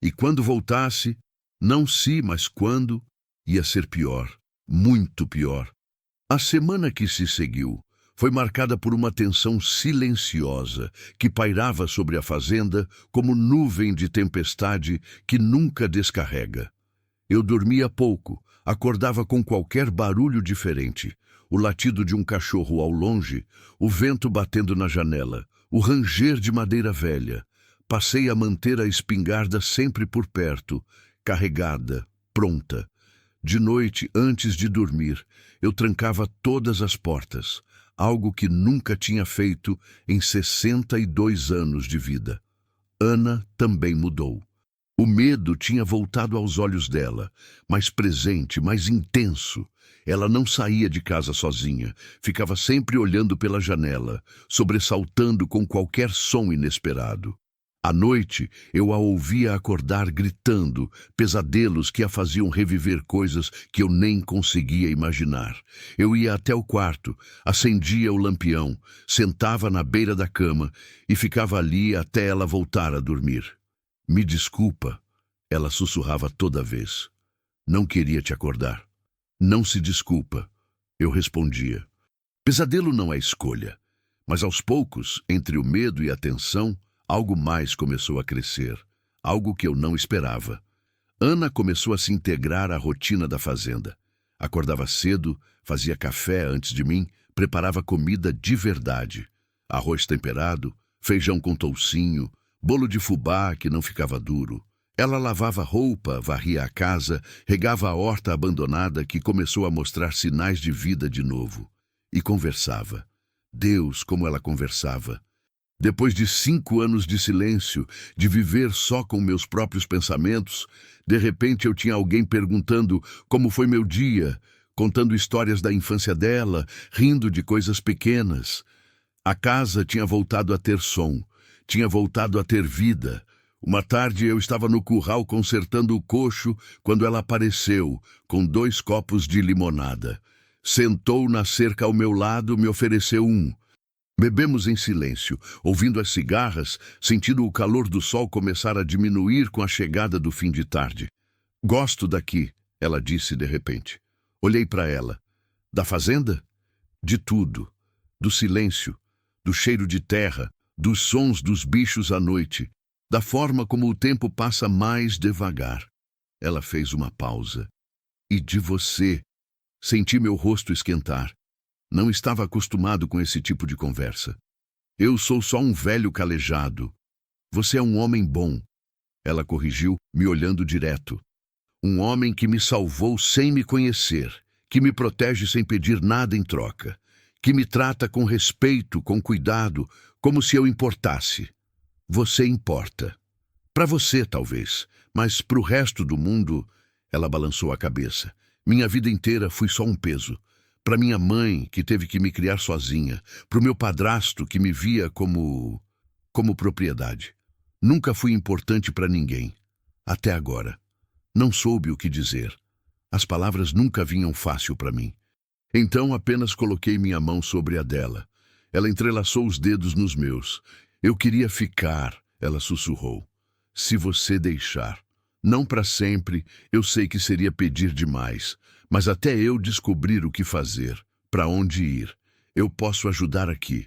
E quando voltasse, não se, mas quando, ia ser pior, muito pior. A semana que se seguiu foi marcada por uma tensão silenciosa que pairava sobre a fazenda como nuvem de tempestade que nunca descarrega. Eu dormia pouco, acordava com qualquer barulho diferente. O latido de um cachorro ao longe, o vento batendo na janela, o ranger de madeira velha. Passei a manter a espingarda sempre por perto, carregada, pronta. De noite, antes de dormir, eu trancava todas as portas, algo que nunca tinha feito em 62 anos de vida. Ana também mudou. O medo tinha voltado aos olhos dela, mais presente, mais intenso. Ela não saía de casa sozinha, ficava sempre olhando pela janela, sobressaltando com qualquer som inesperado. À noite, eu a ouvia acordar gritando, pesadelos que a faziam reviver coisas que eu nem conseguia imaginar. Eu ia até o quarto, acendia o lampião, sentava na beira da cama e ficava ali até ela voltar a dormir. Me desculpa, ela sussurrava toda vez. Não queria te acordar. Não se desculpa, eu respondia. Pesadelo não é escolha, mas aos poucos, entre o medo e a tensão, algo mais começou a crescer, algo que eu não esperava. Ana começou a se integrar à rotina da fazenda. Acordava cedo, fazia café antes de mim, preparava comida de verdade. Arroz temperado, feijão com toucinho, bolo de fubá que não ficava duro. Ela lavava roupa, varria a casa, regava a horta abandonada que começou a mostrar sinais de vida de novo. E conversava. Deus, como ela conversava. Depois de 5 anos de silêncio, de viver só com meus próprios pensamentos, de repente eu tinha alguém perguntando como foi meu dia, contando histórias da infância dela, rindo de coisas pequenas. A casa tinha voltado a ter som, tinha voltado a ter vida. Uma tarde eu estava no curral consertando o coxo quando ela apareceu, com 2 copos de limonada. Sentou na cerca ao meu lado, me ofereceu um. Bebemos em silêncio, ouvindo as cigarras, sentindo o calor do sol começar a diminuir com a chegada do fim de tarde. Gosto daqui, ela disse de repente. Olhei para ela. Da fazenda? De tudo. Do silêncio, do cheiro de terra, dos sons dos bichos à noite, da forma como o tempo passa mais devagar. Ela fez uma pausa. E de você? Senti meu rosto esquentar. Não estava acostumado com esse tipo de conversa. Eu sou só um velho calejado. Você é um homem bom. Ela corrigiu, me olhando direto. Um homem que me salvou sem me conhecer, que me protege sem pedir nada em troca, que me trata com respeito, com cuidado, como se eu importasse. Você importa. Para você, talvez, mas para o resto do mundo, ela balançou a cabeça. Minha vida inteira fui só um peso. Para minha mãe, que teve que me criar sozinha, para o meu padrasto, que me via como propriedade. Nunca fui importante para ninguém. Até agora. Não soube o que dizer. As palavras nunca vinham fácil para mim. Então apenas coloquei minha mão sobre a dela. Ela entrelaçou os dedos nos meus. Eu queria ficar, ela sussurrou. Se você deixar. Não para sempre, eu sei que seria pedir demais. Mas até eu descobrir o que fazer, para onde ir. Eu posso ajudar aqui.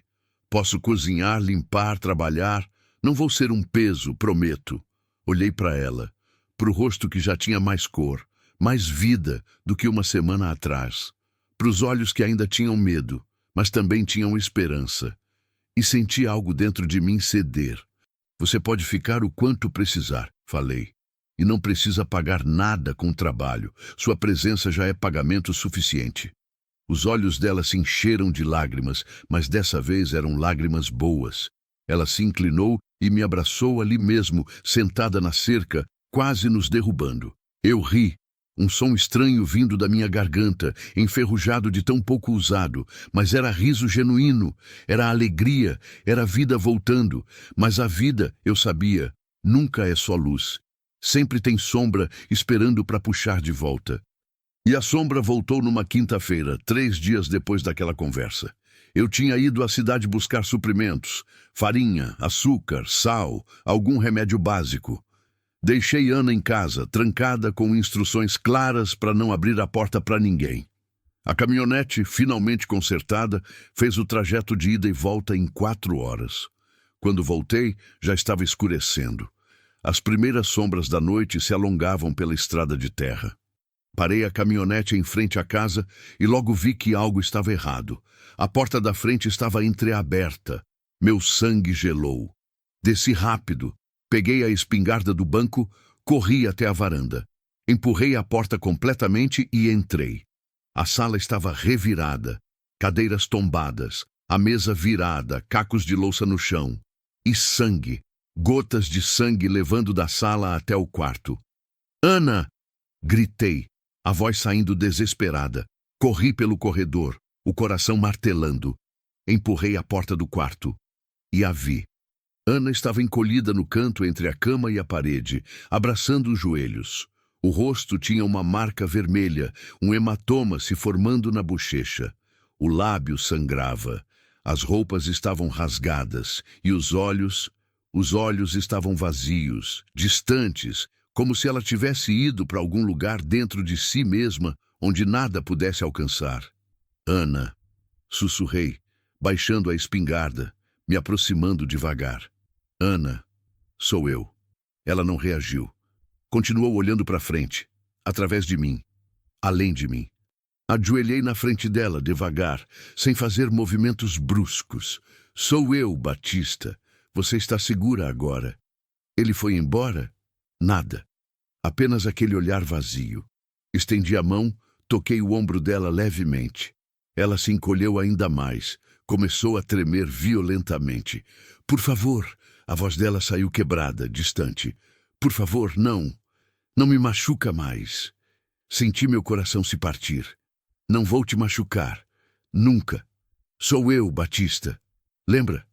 Posso cozinhar, limpar, trabalhar. Não vou ser um peso, prometo. Olhei para ela, para o rosto que já tinha mais cor, mais vida do que uma semana atrás. Para os olhos que ainda tinham medo, mas também tinham esperança. E senti algo dentro de mim ceder. Você pode ficar o quanto precisar, falei. E não precisa pagar nada com o trabalho. Sua presença já é pagamento suficiente. Os olhos dela se encheram de lágrimas, mas dessa vez eram lágrimas boas. Ela se inclinou e me abraçou ali mesmo, sentada na cerca, quase nos derrubando. Eu ri. Um som estranho vindo da minha garganta, enferrujado de tão pouco usado, mas era riso genuíno, era alegria, era vida voltando. Mas a vida, eu sabia, nunca é só luz. Sempre tem sombra esperando para puxar de volta. E a sombra voltou numa quinta-feira, 3 dias depois daquela conversa. Eu tinha ido à cidade buscar suprimentos, farinha, açúcar, sal, algum remédio básico. Deixei Ana em casa, trancada com instruções claras para não abrir a porta para ninguém. A caminhonete, finalmente consertada, fez o trajeto de ida e volta em 4 horas. Quando voltei, já estava escurecendo. As primeiras sombras da noite se alongavam pela estrada de terra. Parei a caminhonete em frente à casa e logo vi que algo estava errado. A porta da frente estava entreaberta. Meu sangue gelou. Desci rápido, peguei a espingarda do banco, corri até a varanda. Empurrei a porta completamente e entrei. A sala estava revirada, cadeiras tombadas, a mesa virada, cacos de louça no chão. E sangue. Gotas de sangue levando da sala até o quarto. Ana! Gritei, a voz saindo desesperada. Corri pelo corredor, o coração martelando. Empurrei a porta do quarto. E a vi. Ana estava encolhida no canto entre a cama e a parede, abraçando os joelhos. O rosto tinha uma marca vermelha, um hematoma se formando na bochecha. O lábio sangrava. As roupas estavam rasgadas e os olhos estavam vazios, distantes, como se ela tivesse ido para algum lugar dentro de si mesma, onde nada pudesse alcançar. Ana, sussurrei, baixando a espingarda, me aproximando devagar. Ana, sou eu. Ela não reagiu. Continuou olhando para frente, através de mim, além de mim. Ajoelhei na frente dela, devagar, sem fazer movimentos bruscos. Sou eu, Batista. Você está segura agora. Ele foi embora? Nada. Apenas aquele olhar vazio. Estendi a mão, toquei o ombro dela levemente. Ela se encolheu ainda mais. Começou a tremer violentamente. Por favor, a voz dela saiu quebrada, distante. Por favor, não. Não me machuca mais. Senti meu coração se partir. Não vou te machucar. Nunca. Sou eu, Batista. Lembra?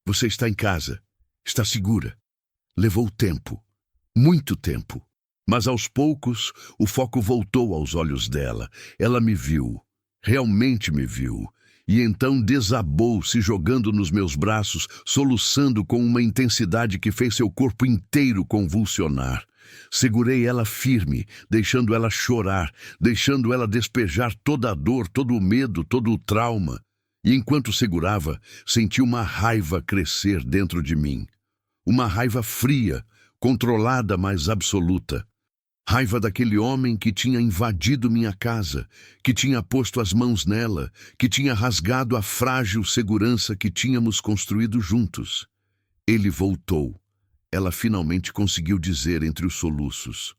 Você está em casa. Está segura. Levou tempo. Muito tempo. Mas aos poucos, o foco voltou aos olhos dela. Ela me viu. Realmente me viu. E então desabou, se jogando nos meus braços, soluçando com uma intensidade que fez seu corpo inteiro convulsionar. Segurei ela firme, deixando ela chorar, deixando ela despejar toda a dor, todo o medo, todo o trauma. E enquanto segurava, senti uma raiva crescer dentro de mim. Uma raiva fria, controlada, mas absoluta. Raiva daquele homem que tinha invadido minha casa, que tinha posto as mãos nela, que tinha rasgado a frágil segurança que tínhamos construído juntos. Ele voltou. Ela finalmente conseguiu dizer entre os soluços.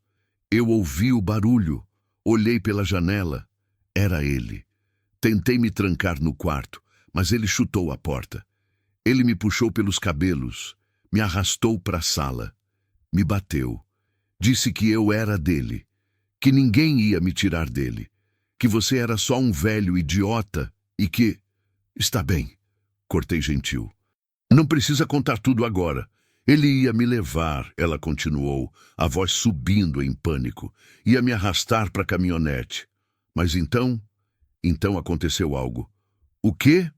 Eu ouvi o barulho. Olhei pela janela. Era ele. Tentei me trancar no quarto, mas ele chutou a porta. Ele me puxou pelos cabelos, me arrastou para a sala. Me bateu. Disse que eu era dele, que ninguém ia me tirar dele, que você era só um velho idiota e que... Está bem, cortei gentil. Não precisa contar tudo agora. Ele ia me levar, ela continuou, a voz subindo em pânico. Ia me arrastar para a caminhonete. Mas então aconteceu algo. O quê?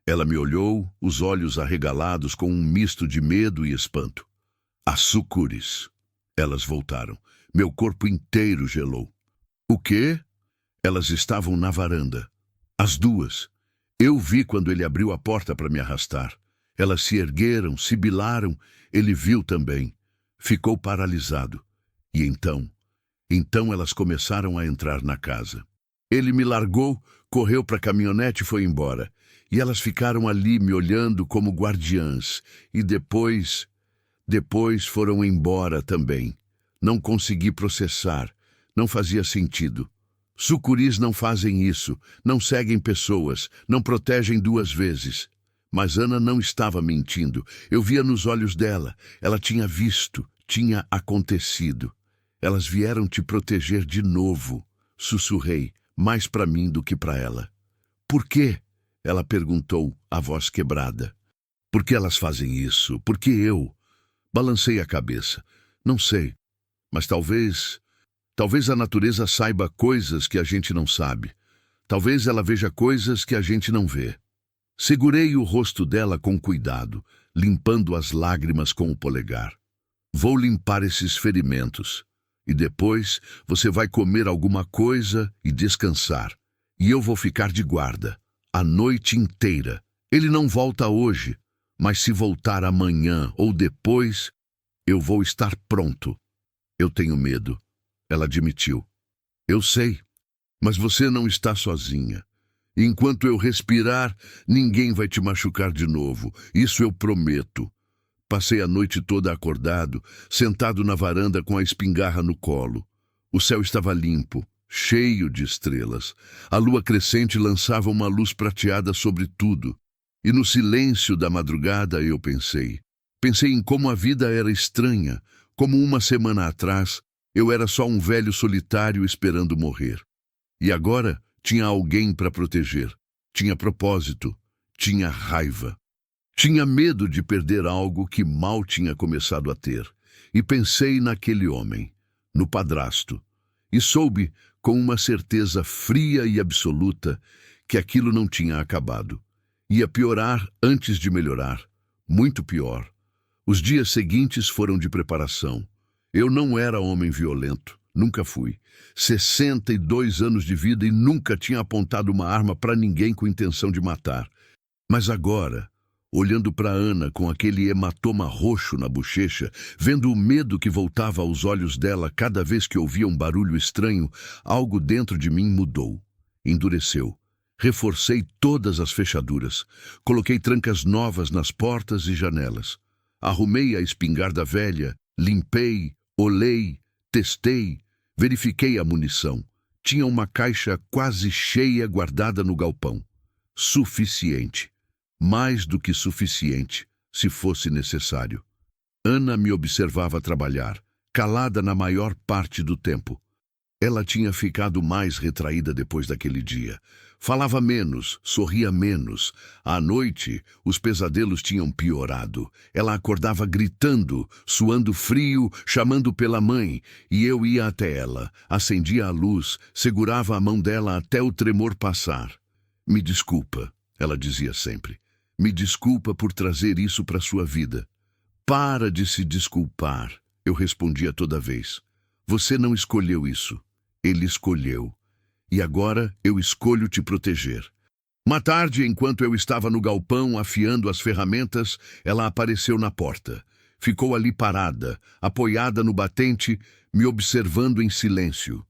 Ela me olhou, os olhos arregalados com um misto de medo e espanto. As sucures. Elas voltaram. Meu corpo inteiro gelou. O quê? Elas estavam na varanda. As duas. Eu vi quando ele abriu a porta para me arrastar. Elas se ergueram, sibilaram. Ele viu também. Ficou paralisado. E então elas começaram a entrar na casa. Ele me largou, correu para a caminhonete e foi embora. E elas ficaram ali me olhando como guardiãs. E depois foram embora também. Não consegui processar. Não fazia sentido. Sucuris não fazem isso. Não seguem pessoas. Não protegem duas vezes. Mas Ana não estava mentindo. Eu via nos olhos dela. Ela tinha visto. Tinha acontecido. Elas vieram te proteger de novo. Sussurrei, mais para mim do que para ela. Por quê? Ela perguntou, a voz quebrada. Por que elas fazem isso? Por que eu? Balancei a cabeça. Não sei, mas talvez a natureza saiba coisas que a gente não sabe. Talvez ela veja coisas que a gente não vê. Segurei o rosto dela com cuidado, limpando as lágrimas com o polegar. Vou limpar esses ferimentos. E depois você vai comer alguma coisa e descansar. E eu vou ficar de guarda, a noite inteira. Ele não volta hoje. Mas se voltar amanhã ou depois, eu vou estar pronto. Eu tenho medo, ela admitiu. Eu sei, mas você não está sozinha. Enquanto eu respirar, ninguém vai te machucar de novo. Isso eu prometo. Passei a noite toda acordado, sentado na varanda com a espingarra no colo. O céu estava limpo, cheio de estrelas. A lua crescente lançava uma luz prateada sobre tudo. E no silêncio da madrugada eu pensei em como a vida era estranha, como uma semana atrás eu era só um velho solitário esperando morrer. E agora tinha alguém para proteger, tinha propósito, tinha raiva. Tinha medo de perder algo que mal tinha começado a ter. E pensei naquele homem, no padrasto, e soube com uma certeza fria e absoluta que aquilo não tinha acabado. Ia piorar antes de melhorar. Muito pior. Os dias seguintes foram de preparação. Eu não era homem violento. Nunca fui. 62 anos de vida e nunca tinha apontado uma arma para ninguém com intenção de matar. Mas agora, olhando para Ana com aquele hematoma roxo na bochecha, vendo o medo que voltava aos olhos dela cada vez que ouvia um barulho estranho, algo dentro de mim mudou. Endureceu. Reforcei todas as fechaduras. Coloquei trancas novas nas portas e janelas. Arrumei a espingarda velha, limpei, olhei, testei, verifiquei a munição. Tinha uma caixa quase cheia guardada no galpão. Suficiente. Mais do que suficiente, se fosse necessário. Ana me observava trabalhar, calada na maior parte do tempo. Ela tinha ficado mais retraída depois daquele dia. Falava menos, sorria menos. À noite, os pesadelos tinham piorado. Ela acordava gritando, suando frio, chamando pela mãe, e eu ia até ela, acendia a luz, segurava a mão dela até o tremor passar. Me desculpa, ela dizia sempre. Me desculpa por trazer isso para sua vida. Para de se desculpar, eu respondia toda vez. Você não escolheu isso. Ele escolheu. E agora eu escolho te proteger. Uma tarde, enquanto eu estava no galpão afiando as ferramentas, ela apareceu na porta. Ficou ali parada, apoiada no batente, me observando em silêncio.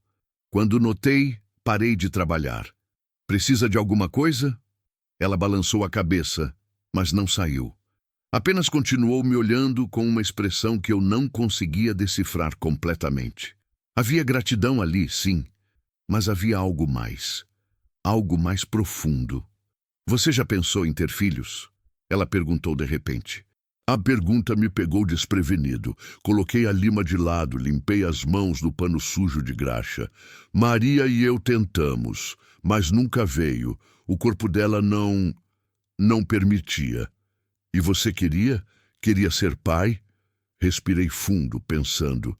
Quando notei, parei de trabalhar. Precisa de alguma coisa? Ela balançou a cabeça, mas não saiu. Apenas continuou me olhando com uma expressão que eu não conseguia decifrar completamente. Havia gratidão ali, sim, mas havia algo mais profundo. Você já pensou em ter filhos? Ela perguntou de repente. A pergunta me pegou desprevenido. Coloquei a lima de lado, limpei as mãos do pano sujo de graxa. Maria e eu tentamos, mas nunca veio. O corpo dela não permitia. E você queria? Queria ser pai? Respirei fundo, pensando.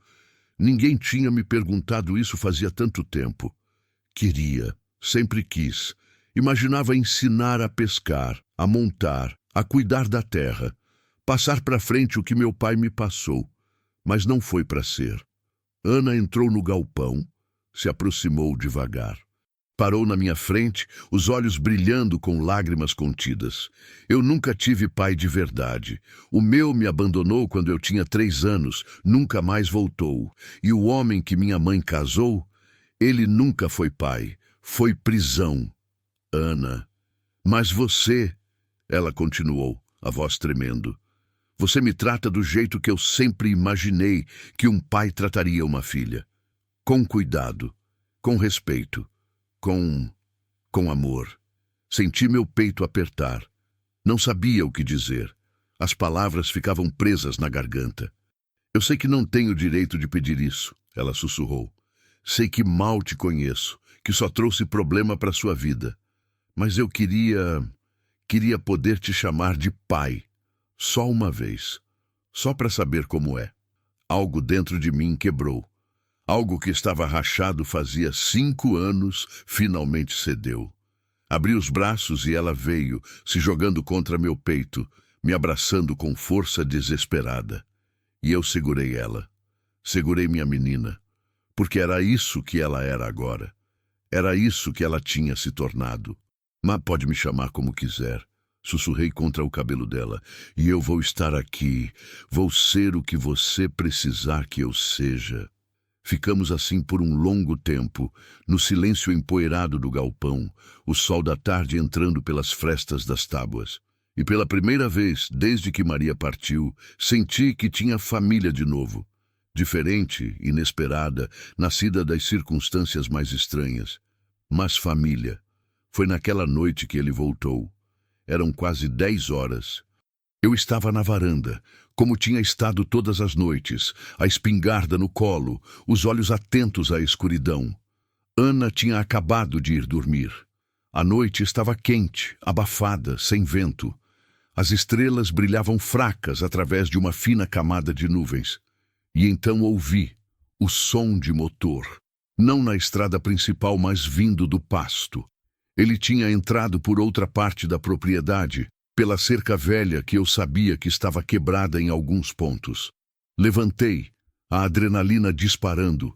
Ninguém tinha me perguntado isso fazia tanto tempo. Queria, sempre quis. Imaginava ensinar a pescar, a montar, a cuidar da terra. Passar para frente o que meu pai me passou. Mas não foi para ser. Ana entrou no galpão, se aproximou devagar. Parou na minha frente, os olhos brilhando com lágrimas contidas. Eu nunca tive pai de verdade. O meu me abandonou quando eu tinha 3 anos, nunca mais voltou. E o homem que minha mãe casou, ele nunca foi pai, foi prisão. Ana, mas você, ela continuou, a voz tremendo. Você me trata do jeito que eu sempre imaginei que um pai trataria uma filha. Com cuidado, com respeito. Com amor. Senti meu peito apertar. Não sabia o que dizer. As palavras ficavam presas na garganta. Eu sei que não tenho direito de pedir isso, ela sussurrou. Sei que mal te conheço, que só trouxe problema para sua vida. Mas eu queria poder te chamar de pai. Só uma vez. Só para saber como é. Algo dentro de mim quebrou. Algo que estava rachado fazia 5 anos, finalmente cedeu. Abri os braços e ela veio, se jogando contra meu peito, me abraçando com força desesperada. E eu segurei ela. Segurei minha menina. Porque era isso que ela era agora. Era isso que ela tinha se tornado. Mas pode me chamar como quiser. Sussurrei contra o cabelo dela. E eu vou estar aqui. Vou ser o que você precisar que eu seja. Ficamos assim por um longo tempo, no silêncio empoeirado do galpão, o sol da tarde entrando pelas frestas das tábuas. E pela primeira vez, desde que Maria partiu, senti que tinha família de novo. Diferente, inesperada, nascida das circunstâncias mais estranhas. Mas família. Foi naquela noite que ele voltou. Eram quase 10 horas. Eu estava na varanda, como tinha estado todas as noites, a espingarda no colo, os olhos atentos à escuridão. Ana tinha acabado de ir dormir. A noite estava quente, abafada, sem vento. As estrelas brilhavam fracas através de uma fina camada de nuvens. E então ouvi o som de motor, não na estrada principal, mas vindo do pasto. Ele tinha entrado por outra parte da propriedade, pela cerca velha que eu sabia que estava quebrada em alguns pontos. Levantei, a adrenalina disparando.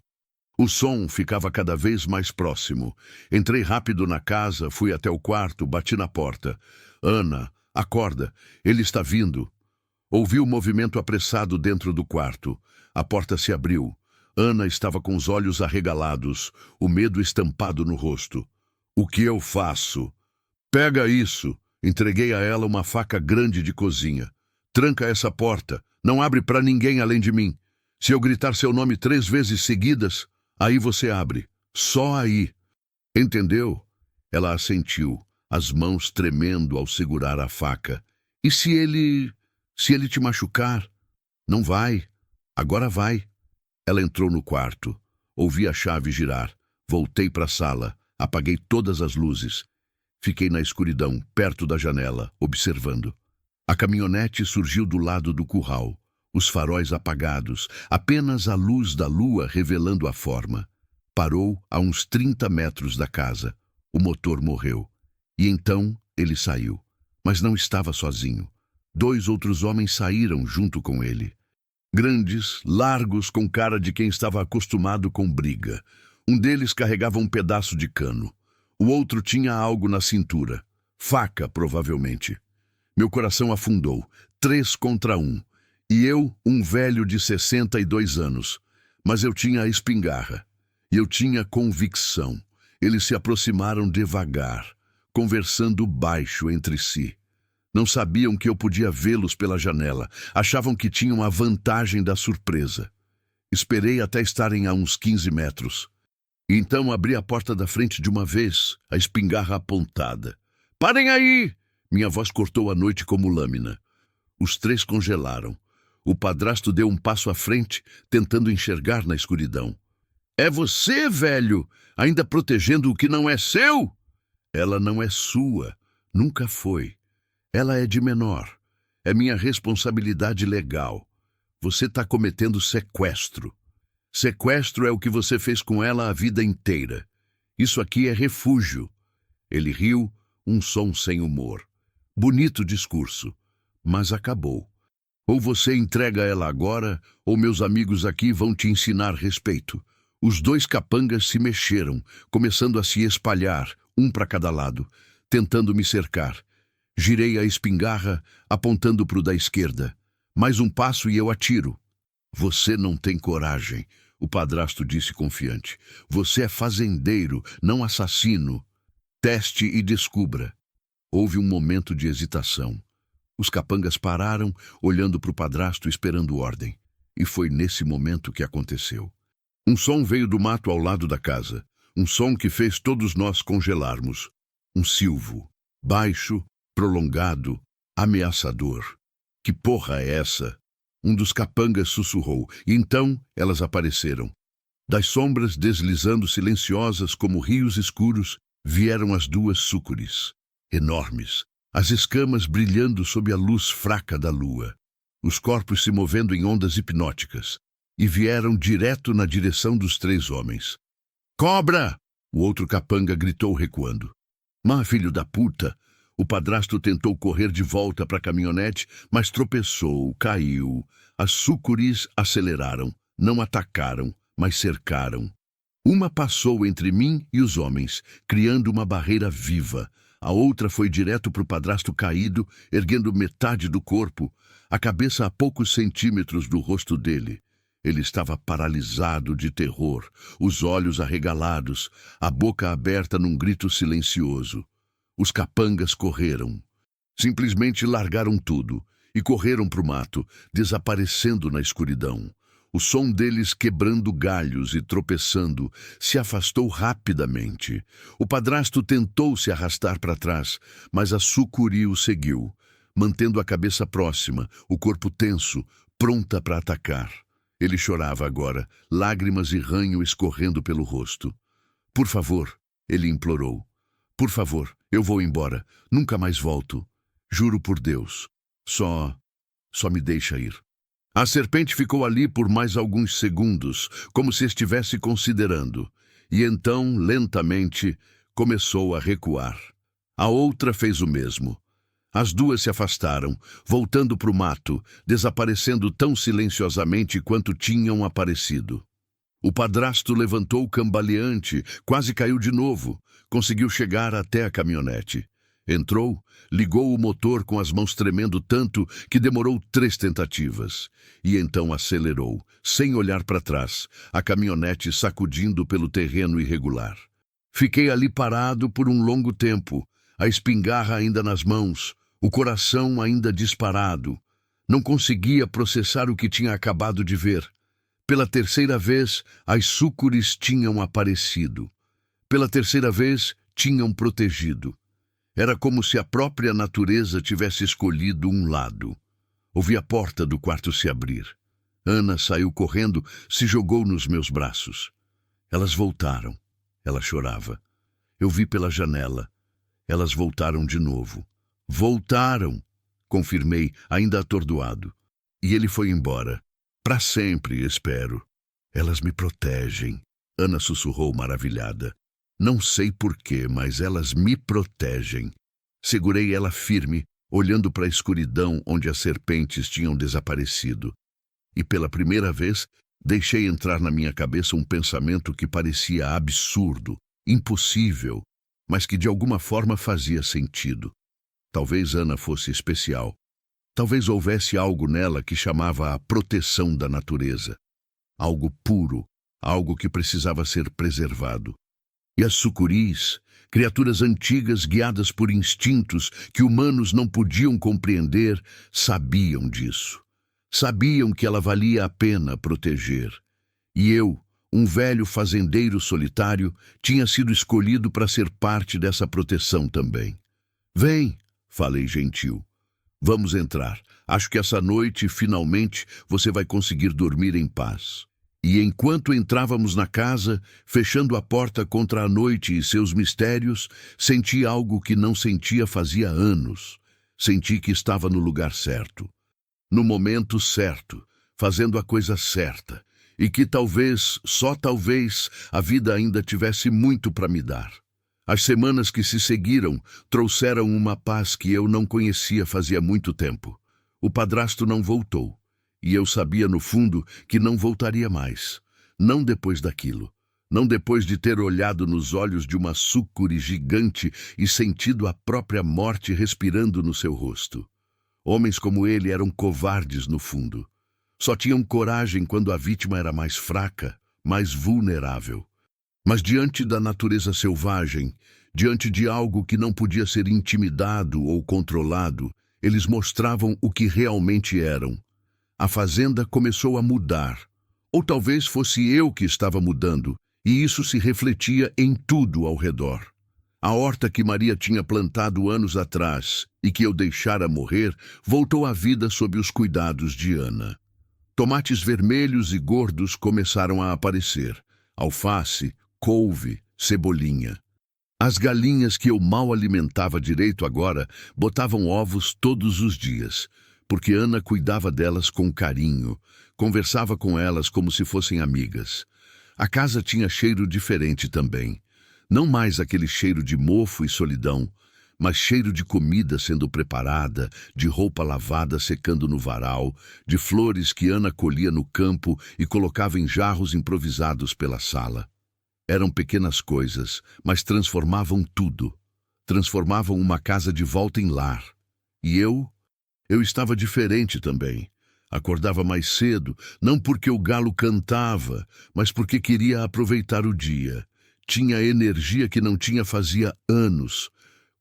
O som ficava cada vez mais próximo. Entrei rápido na casa, fui até o quarto, bati na porta. Ana, acorda, ele está vindo. Ouvi o movimento apressado dentro do quarto. A porta se abriu. Ana estava com os olhos arregalados, o medo estampado no rosto. O que eu faço? Pega isso! Entreguei a ela uma faca grande de cozinha. Tranca essa porta. Não abre para ninguém além de mim. Se eu gritar seu nome 3 vezes seguidas, aí você abre. Só aí. Entendeu? Ela assentiu, as mãos tremendo ao segurar a faca. E se ele te machucar? Não vai. Agora vai. Ela entrou no quarto. Ouvi a chave girar. Voltei para a sala. Apaguei todas as luzes. Fiquei na escuridão, perto da janela, observando. A caminhonete surgiu do lado do curral. Os faróis apagados, apenas a luz da lua revelando a forma. Parou a uns 30 metros da casa. O motor morreu. E então ele saiu. Mas não estava sozinho. 2 outros homens saíram junto com ele. Grandes, largos, com cara de quem estava acostumado com briga. Um deles carregava um pedaço de cano. O outro tinha algo na cintura. Faca, provavelmente. Meu coração afundou. 3 contra 1. E eu, um velho de 62 anos. Mas eu tinha a espingarra. E eu tinha convicção. Eles se aproximaram devagar, conversando baixo entre si. Não sabiam que eu podia vê-los pela janela. Achavam que tinham a vantagem da surpresa. Esperei até estarem a uns 15 metros. E então abri a porta da frente de uma vez, a espingarra apontada. "Parem aí!" Minha voz cortou a noite como lâmina. Os 3 congelaram. O padrasto deu um passo à frente, tentando enxergar na escuridão. "É você, velho, ainda protegendo o que não é seu?" "Ela não é sua, nunca foi. Ela é de menor. É minha responsabilidade legal. Você está cometendo sequestro. Sequestro é o que você fez com ela a vida inteira. Isso aqui é refúgio." Ele riu, um som sem humor. Bonito discurso, mas acabou. Ou você entrega ela agora, ou meus amigos aqui vão te ensinar respeito. Os 2 capangas se mexeram, começando a se espalhar, um para cada lado, tentando me cercar. Girei a espingarra, apontando para o da esquerda. Mais um passo e eu atiro. "Você não tem coragem", o padrasto disse confiante. "Você é fazendeiro, não assassino. Teste e descubra." Houve um momento de hesitação. Os capangas pararam, olhando para o padrasto, esperando ordem. E foi nesse momento que aconteceu. Um som veio do mato ao lado da casa. Um som que fez todos nós congelarmos. Um silvo. Baixo, prolongado, ameaçador. "Que porra é essa?" Um dos capangas sussurrou. E então elas apareceram. Das sombras, deslizando silenciosas como rios escuros, vieram as 2 sucures. Enormes. As escamas brilhando sob a luz fraca da lua. Os corpos se movendo em ondas hipnóticas. E vieram direto na direção dos 3 homens. "Cobra!" O outro capanga gritou recuando. "Mas, filho da puta!" O padrasto tentou correr de volta para a caminhonete, mas tropeçou, caiu. As sucuris aceleraram. Não atacaram, mas cercaram. Uma passou entre mim e os homens, criando uma barreira viva. A outra foi direto para o padrasto caído, erguendo metade do corpo, a cabeça a poucos centímetros do rosto dele. Ele estava paralisado de terror, os olhos arregalados, a boca aberta num grito silencioso. Os capangas correram. Simplesmente largaram tudo e correram para o mato, desaparecendo na escuridão. O som deles quebrando galhos e tropeçando se afastou rapidamente. O padrasto tentou se arrastar para trás, mas a sucuri o seguiu, mantendo a cabeça próxima, o corpo tenso, pronta para atacar. Ele chorava agora, lágrimas e ranho escorrendo pelo rosto. "Por favor", ele implorou. "Por favor, eu vou embora. Nunca mais volto. Juro por Deus. Só me deixa ir." A serpente ficou ali por mais alguns segundos, como se estivesse considerando. E então, lentamente, começou a recuar. A outra fez o mesmo. As 2 se afastaram, voltando para o mato, desaparecendo tão silenciosamente quanto tinham aparecido. O padrasto levantou cambaleante, quase caiu de novo. Conseguiu chegar até a caminhonete. Entrou, ligou o motor com as mãos tremendo tanto que demorou 3 tentativas. E então acelerou, sem olhar para trás, a caminhonete sacudindo pelo terreno irregular. Fiquei ali parado por um longo tempo, a espingarra ainda nas mãos, o coração ainda disparado. Não conseguia processar o que tinha acabado de ver. Pela terceira vez, as súcures tinham aparecido. Pela terceira vez, tinham protegido. Era como se a própria natureza tivesse escolhido um lado. Ouvi a porta do quarto se abrir. Ana saiu correndo, se jogou nos meus braços. Elas voltaram. Ela chorava. Eu vi pela janela. Elas voltaram de novo. Voltaram! Confirmei, ainda atordoado. E ele foi embora. Para sempre, espero. Elas me protegem. Ana sussurrou maravilhada. Não sei porquê, mas elas me protegem. Segurei ela firme, olhando para a escuridão onde as serpentes tinham desaparecido. E pela primeira vez, deixei entrar na minha cabeça um pensamento que parecia absurdo, impossível, mas que de alguma forma fazia sentido. Talvez Ana fosse especial. Talvez houvesse algo nela que chamava a proteção da natureza. Algo puro, algo que precisava ser preservado. E as sucuris, criaturas antigas guiadas por instintos que humanos não podiam compreender, sabiam disso. Sabiam que ela valia a pena proteger. E eu, um velho fazendeiro solitário, tinha sido escolhido para ser parte dessa proteção também. Vem, falei gentil. Vamos entrar. Acho que essa noite, finalmente, você vai conseguir dormir em paz. E enquanto entrávamos na casa, fechando a porta contra a noite e seus mistérios, senti algo que não sentia fazia anos. Senti que estava no lugar certo. No momento certo, fazendo a coisa certa, e que talvez, só talvez, a vida ainda tivesse muito para me dar. As semanas que se seguiram trouxeram uma paz que eu não conhecia fazia muito tempo. O padrasto não voltou, e eu sabia no fundo que não voltaria mais. Não depois daquilo. Não depois de ter olhado nos olhos de uma súcure gigante e sentido a própria morte respirando no seu rosto. Homens como ele eram covardes no fundo. Só tinham coragem quando a vítima era mais fraca, mais vulnerável. Mas diante da natureza selvagem, diante de algo que não podia ser intimidado ou controlado, eles mostravam o que realmente eram. A fazenda começou a mudar. Ou talvez fosse eu que estava mudando, e isso se refletia em tudo ao redor. A horta que Maria tinha plantado anos atrás e que eu deixara morrer, voltou à vida sob os cuidados de Ana. Tomates vermelhos e gordos começaram a aparecer. Alface, couve, cebolinha. As galinhas que eu mal alimentava direito agora botavam ovos todos os dias, porque Ana cuidava delas com carinho, conversava com elas como se fossem amigas. A casa tinha cheiro diferente também. Não mais aquele cheiro de mofo e solidão, mas cheiro de comida sendo preparada, de roupa lavada secando no varal, de flores que Ana colhia no campo e colocava em jarros improvisados pela sala. Eram pequenas coisas, mas transformavam tudo. Transformavam uma casa de volta em lar. E eu estava diferente também. Acordava mais cedo, não porque o galo cantava, mas porque queria aproveitar o dia. Tinha energia que não tinha fazia anos.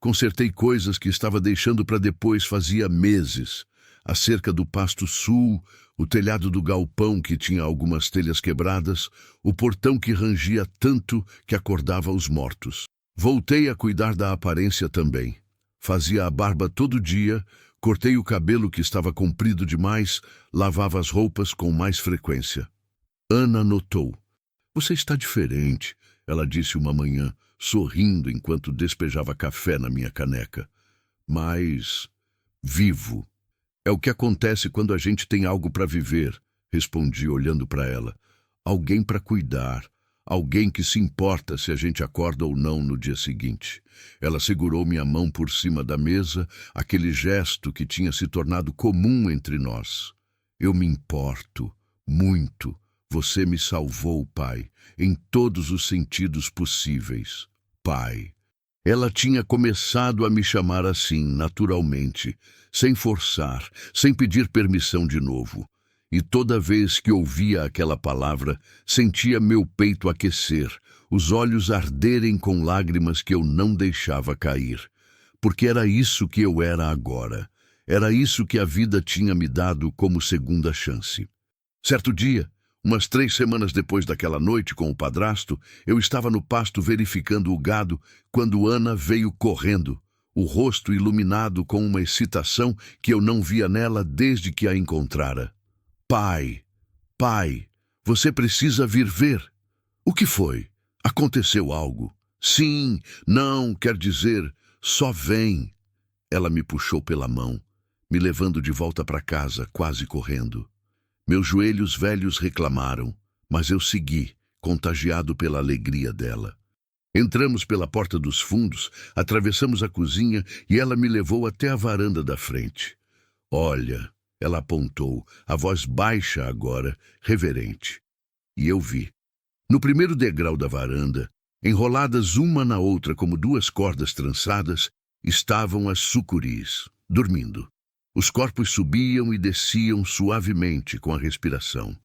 Consertei coisas que estava deixando para depois fazia meses. A cerca do pasto sul, o telhado do galpão que tinha algumas telhas quebradas, o portão que rangia tanto que acordava os mortos. Voltei a cuidar da aparência também. Fazia a barba todo dia, cortei o cabelo que estava comprido demais, lavava as roupas com mais frequência. Ana notou. Você está diferente, ela disse uma manhã, sorrindo enquanto despejava café na minha caneca. Mas vivo. É o que acontece quando a gente tem algo para viver, respondi olhando para ela. Alguém para cuidar, alguém que se importa se a gente acorda ou não no dia seguinte. Ela segurou minha mão por cima da mesa, aquele gesto que tinha se tornado comum entre nós. Eu me importo, muito. Você me salvou, pai, em todos os sentidos possíveis. Pai. Ela tinha começado a me chamar assim, naturalmente, sem forçar, sem pedir permissão de novo. E toda vez que ouvia aquela palavra, sentia meu peito aquecer, os olhos arderem com lágrimas que eu não deixava cair. Porque era isso que eu era agora. Era isso que a vida tinha me dado como segunda chance. Certo dia, Umas 3 semanas depois daquela noite com o padrasto, eu estava no pasto verificando o gado quando Ana veio correndo, o rosto iluminado com uma excitação que eu não via nela desde que a encontrara. Pai, pai, você precisa vir ver. O que foi? Aconteceu algo? Sim, não, quer dizer, só vem. Ela me puxou pela mão, me levando de volta para casa, quase correndo. Meus joelhos velhos reclamaram, mas eu segui, contagiado pela alegria dela. Entramos pela porta dos fundos, atravessamos a cozinha e ela me levou até a varanda da frente. Olha, ela apontou, a voz baixa agora, reverente. E eu vi. No primeiro degrau da varanda, enroladas uma na outra como duas cordas trançadas, estavam as sucuris, dormindo. Os corpos subiam e desciam suavemente com a respiração.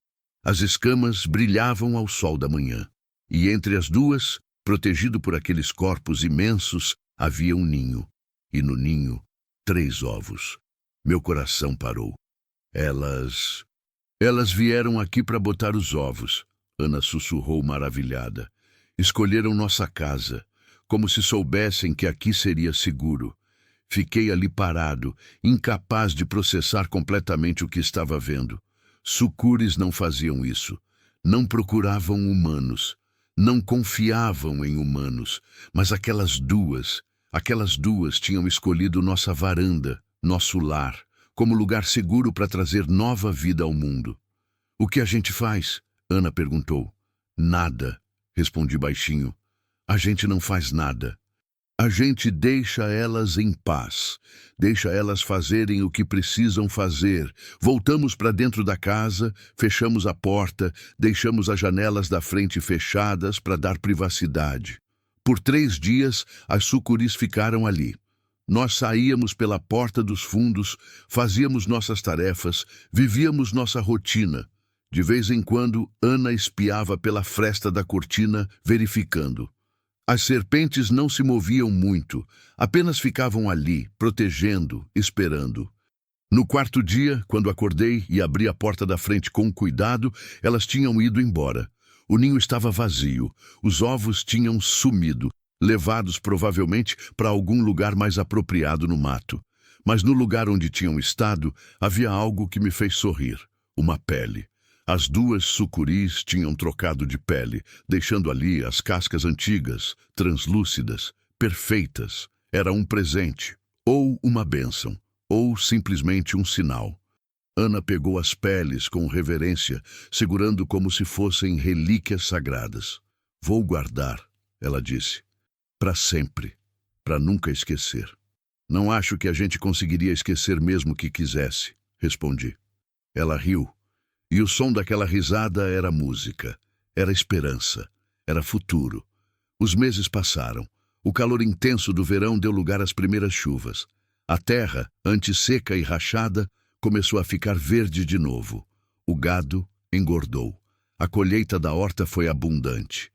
As escamas brilhavam ao sol da manhã. E entre as duas, protegido por aqueles corpos imensos, havia um ninho. E no ninho, 3 ovos. Meu coração parou. Elas vieram aqui para botar os ovos, Ana sussurrou maravilhada. Escolheram nossa casa, como se soubessem que aqui seria seguro. Fiquei ali parado, incapaz de processar completamente o que estava vendo. Sucures não faziam isso. Não procuravam humanos. Não confiavam em humanos. Mas aquelas duas tinham escolhido nossa varanda, nosso lar, como lugar seguro para trazer nova vida ao mundo. O que a gente faz? Ana perguntou. Nada, respondi baixinho. A gente não faz nada. A gente deixa elas em paz, deixa elas fazerem o que precisam fazer. Voltamos para dentro da casa, fechamos a porta, deixamos as janelas da frente fechadas para dar privacidade. Por 3 dias, as sucuris ficaram ali. Nós saíamos pela porta dos fundos, fazíamos nossas tarefas, vivíamos nossa rotina. De vez em quando, Ana espiava pela fresta da cortina, verificando. As serpentes não se moviam muito, apenas ficavam ali, protegendo, esperando. No 4º dia, quando acordei e abri a porta da frente com cuidado, elas tinham ido embora. O ninho estava vazio, os ovos tinham sumido, levados provavelmente para algum lugar mais apropriado no mato. Mas no lugar onde tinham estado, havia algo que me fez sorrir, uma pele. As 2 sucuris tinham trocado de pele, deixando ali as cascas antigas, translúcidas, perfeitas. Era um presente, ou uma bênção, ou simplesmente um sinal. Ana pegou as peles com reverência, segurando como se fossem relíquias sagradas. Vou guardar, ela disse, para sempre, para nunca esquecer. Não acho que a gente conseguiria esquecer mesmo que quisesse, respondi. Ela riu. E o som daquela risada era música, era esperança, era futuro. Os meses passaram. O calor intenso do verão deu lugar às primeiras chuvas. A terra, antes seca e rachada, começou a ficar verde de novo. O gado engordou. A colheita da horta foi abundante.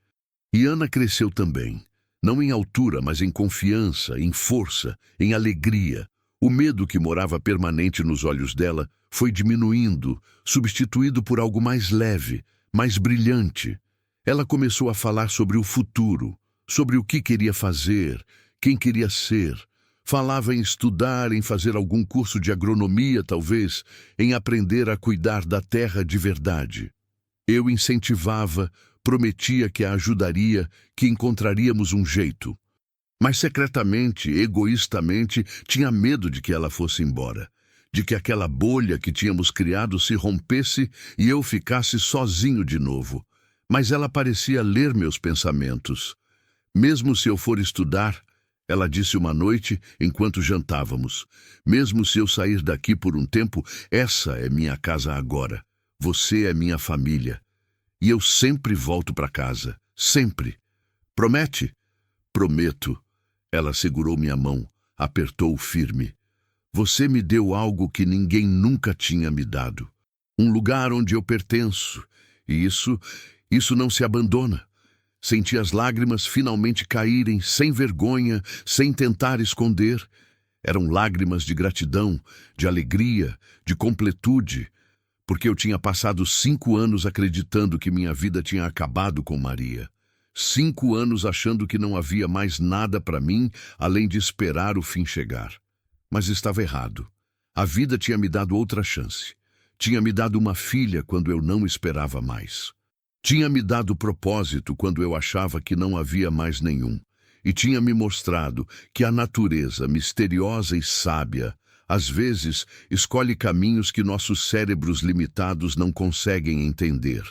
E Ana cresceu também. Não em altura, mas em confiança, em força, em alegria. O medo que morava permanente nos olhos dela foi diminuindo, substituído por algo mais leve, mais brilhante. Ela começou a falar sobre o futuro, sobre o que queria fazer, quem queria ser. Falava em estudar, em fazer algum curso de agronomia, talvez, em aprender a cuidar da terra de verdade. Eu incentivava, prometia que a ajudaria, que encontraríamos um jeito. Mas secretamente, egoístamente, tinha medo de que ela fosse embora, de que aquela bolha que tínhamos criado se rompesse e eu ficasse sozinho de novo. Mas ela parecia ler meus pensamentos. Mesmo se eu for estudar, ela disse uma noite enquanto jantávamos, mesmo se eu sair daqui por um tempo, essa é minha casa agora. Você é minha família. E eu sempre volto para casa. Sempre. Promete? Prometo. Ela segurou minha mão, apertou firme. Você me deu algo que ninguém nunca tinha me dado. Um lugar onde eu pertenço. E isso não se abandona. Senti as lágrimas finalmente caírem, sem vergonha, sem tentar esconder. Eram lágrimas de gratidão, de alegria, de completude. porque eu tinha passado 5 anos acreditando que minha vida tinha acabado com Maria. 5 anos achando que não havia mais nada para mim além de esperar o fim chegar. Mas estava errado. A vida tinha me dado outra chance. Tinha me dado uma filha quando eu não esperava mais. Tinha me dado propósito quando eu achava que não havia mais nenhum. E tinha me mostrado que a natureza, misteriosa e sábia, às vezes escolhe caminhos que nossos cérebros limitados não conseguem entender.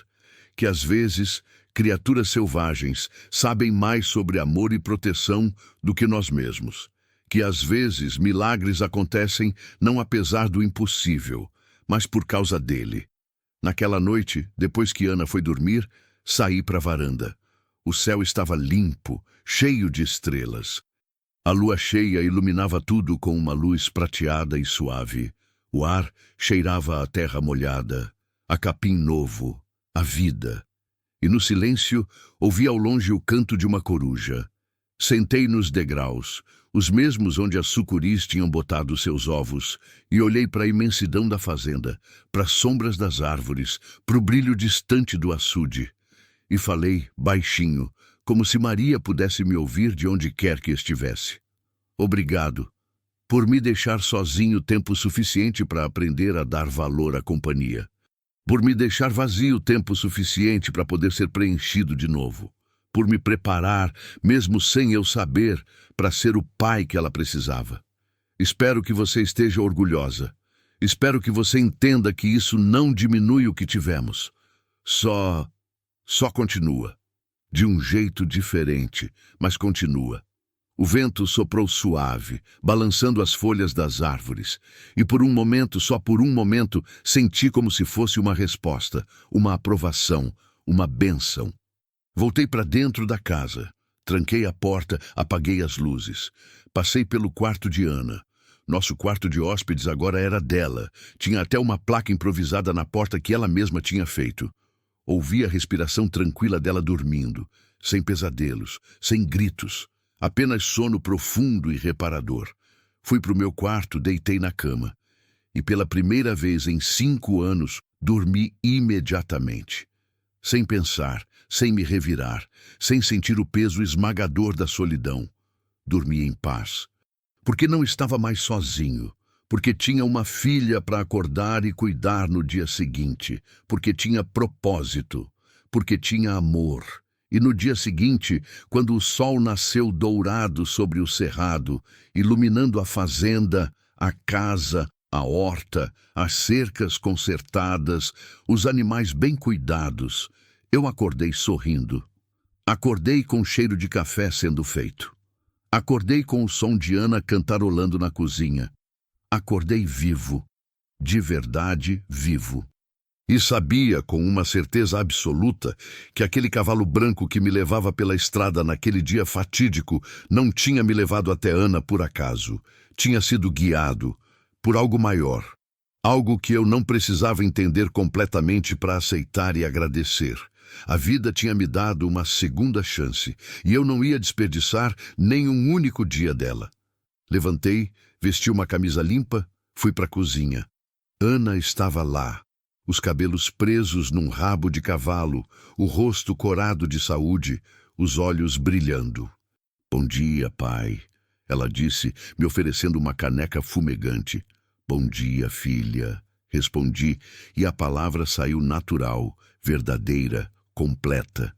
Que às vezes criaturas selvagens sabem mais sobre amor e proteção do que nós mesmos. Que às vezes milagres acontecem não apesar do impossível, mas por causa dele. Naquela noite, depois que Ana foi dormir, saí para a varanda. O céu estava limpo, cheio de estrelas. A lua cheia iluminava tudo com uma luz prateada e suave. O ar cheirava a terra molhada, a capim novo, a vida. E no silêncio ouvi ao longe o canto de uma coruja. Sentei nos degraus, os mesmos onde as sucuris tinham botado seus ovos, e olhei para a imensidão da fazenda, para as sombras das árvores, para o brilho distante do açude. E falei, baixinho, como se Maria pudesse me ouvir de onde quer que estivesse. Obrigado por me deixar sozinho tempo suficiente para aprender a dar valor à companhia. Por me deixar vazio tempo suficiente para poder ser preenchido de novo. Por me preparar, mesmo sem eu saber, para ser o pai que ela precisava. Espero que você esteja orgulhosa. Espero que você entenda que isso não diminui o que tivemos. Só continua. De um jeito diferente, mas continua. O vento soprou suave, balançando as folhas das árvores, e por um momento, só por um momento, senti como se fosse uma resposta, uma aprovação, uma bênção. Voltei para dentro da casa, tranquei a porta, apaguei as luzes. Passei pelo quarto de Ana. Nosso quarto de hóspedes agora era dela. Tinha até uma placa improvisada na porta que ela mesma tinha feito. Ouvi a respiração tranquila dela dormindo, sem pesadelos, sem gritos. Apenas sono profundo e reparador. Fui para o meu quarto, deitei na cama. E pela primeira vez em 5 anos, dormi imediatamente. Sem pensar, sem me revirar, sem sentir o peso esmagador da solidão. Dormi em paz. Porque não estava mais sozinho. Porque tinha uma filha para acordar e cuidar no dia seguinte. Porque tinha propósito. Porque tinha amor. E no dia seguinte, quando o sol nasceu dourado sobre o cerrado, iluminando a fazenda, a casa, a horta, as cercas consertadas, os animais bem cuidados, eu acordei sorrindo. Acordei com o cheiro de café sendo feito. Acordei com o som de Ana cantarolando na cozinha. Acordei vivo, de verdade vivo. E sabia com uma certeza absoluta que aquele cavalo branco que me levava pela estrada naquele dia fatídico não tinha me levado até Ana por acaso. Tinha sido guiado por algo maior. Algo que eu não precisava entender completamente para aceitar e agradecer. A vida tinha me dado uma segunda chance e eu não ia desperdiçar nem um único dia dela. Levantei, vesti uma camisa limpa, fui para a cozinha. Ana estava lá. Os cabelos presos num rabo de cavalo, o rosto corado de saúde, os olhos brilhando. Bom dia, pai, ela disse, me oferecendo uma caneca fumegante. Bom dia, filha, respondi, e a palavra saiu natural, verdadeira, completa.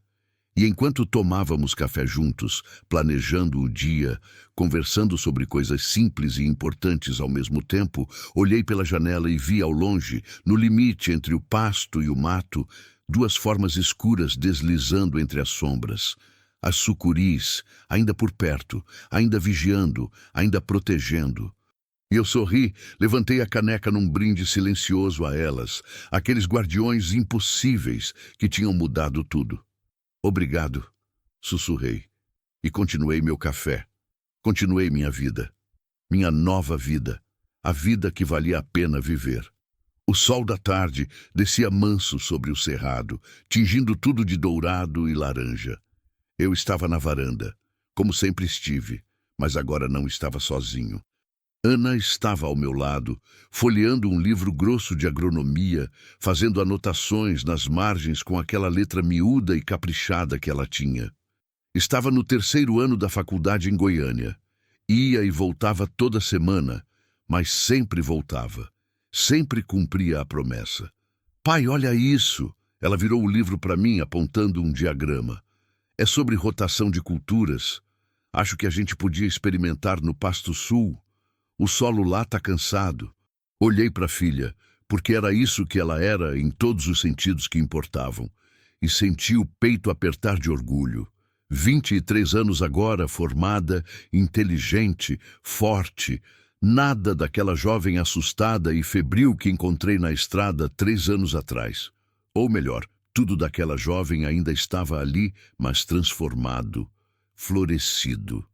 E enquanto tomávamos café juntos, planejando o dia, conversando sobre coisas simples e importantes ao mesmo tempo, olhei pela janela e vi ao longe, no limite entre o pasto e o mato, 2 formas escuras deslizando entre as sombras. As sucuris, ainda por perto, ainda vigiando, ainda protegendo. E eu sorri, levantei a caneca num brinde silencioso a elas, aqueles guardiões impossíveis que tinham mudado tudo. Obrigado, sussurrei, e continuei meu café. Continuei minha vida, minha nova vida, a vida que valia a pena viver. O sol da tarde descia manso sobre o cerrado, tingindo tudo de dourado e laranja. Eu estava na varanda, como sempre estive, mas agora não estava sozinho. Ana estava ao meu lado, folheando um livro grosso de agronomia, fazendo anotações nas margens com aquela letra miúda e caprichada que ela tinha. Estava no 3º ano da faculdade em Goiânia. Ia e voltava toda semana, mas sempre voltava. Sempre cumpria a promessa. Pai, olha isso! Ela virou o livro para mim, apontando um diagrama. É sobre rotação de culturas. Acho que a gente podia experimentar no Pasto Sul. O solo lá está cansado. Olhei para a filha, porque era isso que ela era em todos os sentidos que importavam, e senti o peito apertar de orgulho. 23 anos agora, formada, inteligente, forte, nada daquela jovem assustada e febril que encontrei na estrada 3 anos atrás. Ou melhor, tudo daquela jovem ainda estava ali, mas transformado, florescido.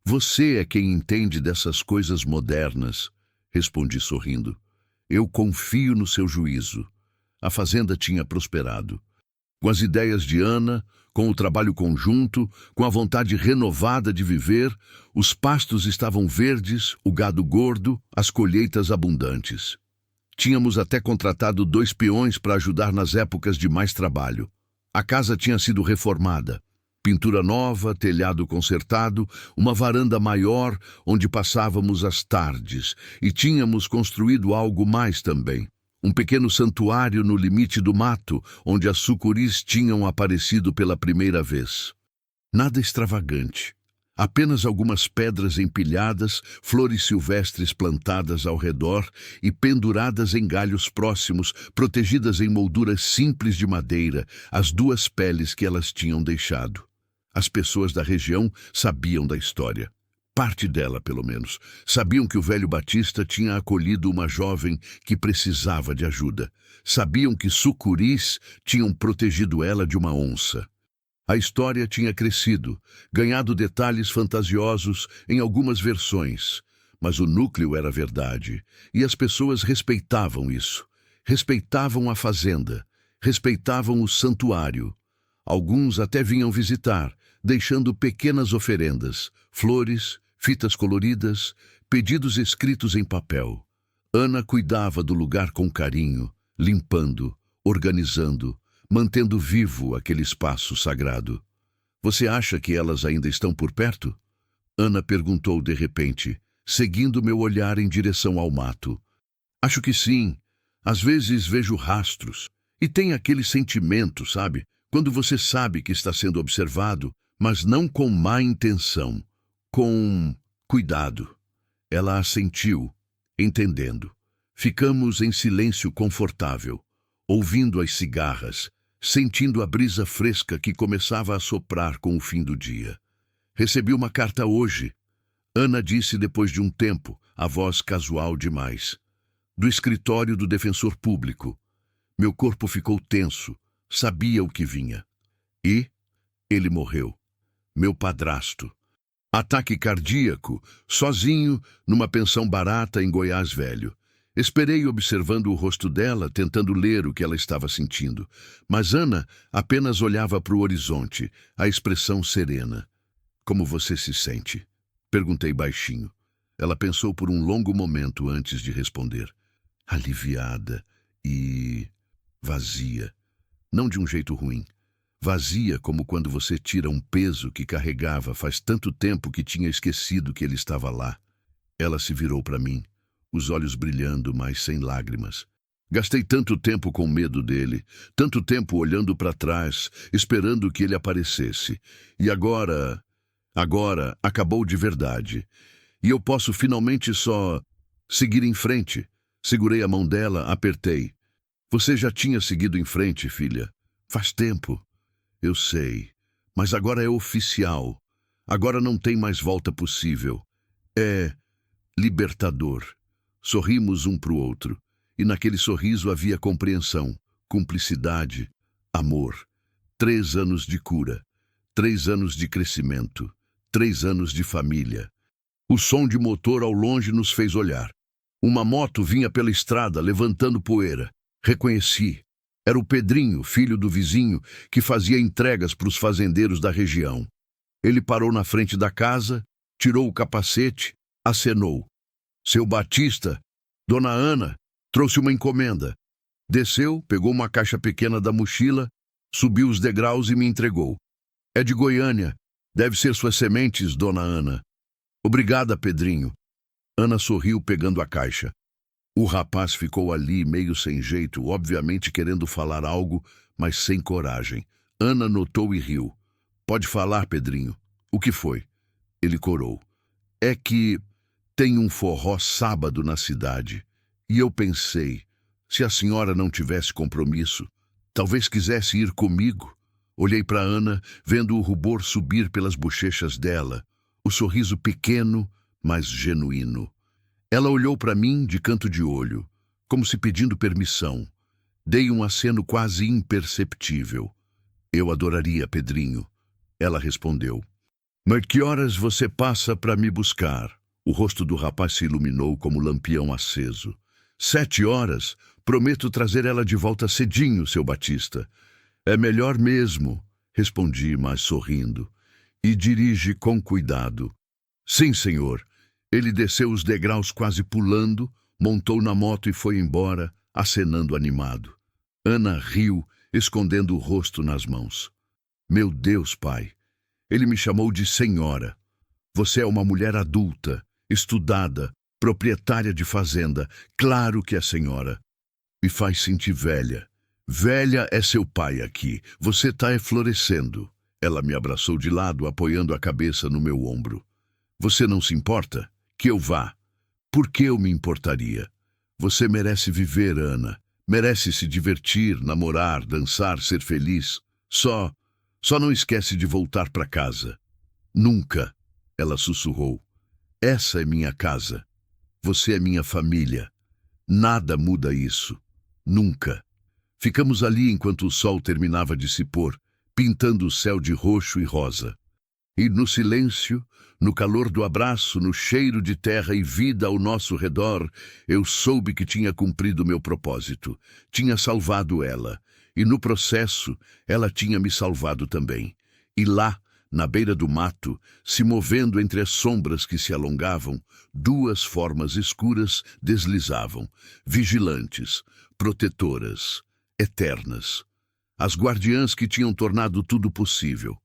Você é quem entende dessas coisas modernas, respondi sorrindo. Eu confio no seu juízo. A fazenda tinha prosperado. Com as ideias de Ana, com o trabalho conjunto, com a vontade renovada de viver, os pastos estavam verdes, o gado gordo, as colheitas abundantes. Tínhamos até contratado 2 peões para ajudar nas épocas de mais trabalho. A casa tinha sido reformada. Pintura nova, telhado consertado, uma varanda maior onde passávamos as tardes, e tínhamos construído algo mais também. Um pequeno santuário no limite do mato, onde as sucuris tinham aparecido pela primeira vez. Nada extravagante. Apenas algumas pedras empilhadas, flores silvestres plantadas ao redor e penduradas em galhos próximos, protegidas em molduras simples de madeira, as 2 peles que elas tinham deixado. As pessoas da região sabiam da história. Parte dela, pelo menos. Sabiam que o velho Batista tinha acolhido uma jovem que precisava de ajuda. Sabiam que sucuris tinham protegido ela de uma onça. A história tinha crescido, ganhado detalhes fantasiosos em algumas versões, mas o núcleo era verdade, e as pessoas respeitavam isso. Respeitavam a fazenda, respeitavam o santuário. Alguns até vinham visitar, deixando pequenas oferendas, flores, fitas coloridas, pedidos escritos em papel. Ana cuidava do lugar com carinho, limpando, organizando, mantendo vivo aquele espaço sagrado. Você acha que elas ainda estão por perto? Ana perguntou de repente, seguindo meu olhar em direção ao mato. Acho que sim. Às vezes vejo rastros. E tem aquele sentimento, sabe? Quando você sabe que está sendo observado, mas não com má intenção, com cuidado. Ela assentiu, entendendo. Ficamos em silêncio confortável, ouvindo as cigarras, sentindo a brisa fresca que começava a soprar com o fim do dia. Recebi uma carta hoje, Ana disse depois de um tempo, a voz casual demais. Do escritório do defensor público. Meu corpo ficou tenso, sabia o que vinha. E ele morreu. Meu padrasto. Ataque cardíaco, sozinho, numa pensão barata em Goiás Velho. Esperei observando o rosto dela, tentando ler o que ela estava sentindo. Mas Ana apenas olhava para o horizonte, a expressão serena. Como você se sente? Perguntei baixinho. Ela pensou por um longo momento antes de responder. Aliviada e vazia. Não de um jeito ruim. Vazia como quando você tira um peso que carregava faz tanto tempo que tinha esquecido que ele estava lá. Ela se virou para mim, os olhos brilhando, mas sem lágrimas. Gastei tanto tempo com medo dele, tanto tempo olhando para trás, esperando que ele aparecesse. E agora acabou de verdade. E eu posso finalmente só seguir em frente. Segurei a mão dela, apertei. Você já tinha seguido em frente, filha. Faz tempo. Eu sei. Mas agora é oficial. Agora não tem mais volta possível. É libertador. Sorrimos um para o outro. E naquele sorriso havia compreensão, cumplicidade, amor. 3 anos de cura. 3 anos de crescimento. 3 anos de família. O som de motor ao longe nos fez olhar. Uma moto vinha pela estrada, levantando poeira. Reconheci. Era o Pedrinho, filho do vizinho, que fazia entregas para os fazendeiros da região. Ele parou na frente da casa, tirou o capacete, acenou. Seu Batista, Dona Ana, trouxe uma encomenda. Desceu, pegou uma caixa pequena da mochila, subiu os degraus e me entregou. É de Goiânia. Deve ser suas sementes, Dona Ana. Obrigada, Pedrinho. Ana sorriu pegando a caixa. O rapaz ficou ali meio sem jeito, obviamente querendo falar algo, mas sem coragem. Ana notou e riu. Pode falar, Pedrinho. O que foi? Ele corou. É que tem um forró sábado na cidade. E eu pensei, se a senhora não tivesse compromisso, talvez quisesse ir comigo. Olhei para Ana, vendo o rubor subir pelas bochechas dela, o sorriso pequeno, mas genuíno. Ela olhou para mim de canto de olho, como se pedindo permissão. Dei um aceno quase imperceptível. Eu adoraria, Pedrinho. Ela respondeu. Mas que horas você passa para me buscar? O rosto do rapaz se iluminou como lampião aceso. 7 horas? Prometo trazer ela de volta cedinho, seu Batista. É melhor mesmo, respondi, mas sorrindo. E dirige com cuidado. Sim, senhor. Ele desceu os degraus quase pulando, montou na moto e foi embora, acenando animado. Ana riu, escondendo o rosto nas mãos. Meu Deus, pai. Ele me chamou de senhora. Você é uma mulher adulta, estudada, proprietária de fazenda. Claro que é senhora. Me faz sentir velha. Velha é seu pai aqui. Você tá florescendo. Ela me abraçou de lado, apoiando a cabeça no meu ombro. Você não se importa? Que eu vá. Por que eu me importaria? Você merece viver, Ana. Merece se divertir, namorar, dançar, ser feliz. Só não esquece de voltar para casa. Nunca, ela sussurrou. Essa é minha casa. Você é minha família. Nada muda isso. Nunca. Ficamos ali enquanto o sol terminava de se pôr, pintando o céu de roxo e rosa. E no silêncio, no calor do abraço, no cheiro de terra e vida ao nosso redor, eu soube que tinha cumprido meu propósito. Tinha salvado ela. E no processo, ela tinha me salvado também. E lá, na beira do mato, se movendo entre as sombras que se alongavam, 2 formas escuras deslizavam, vigilantes, protetoras, eternas. As guardiãs que tinham tornado tudo possível.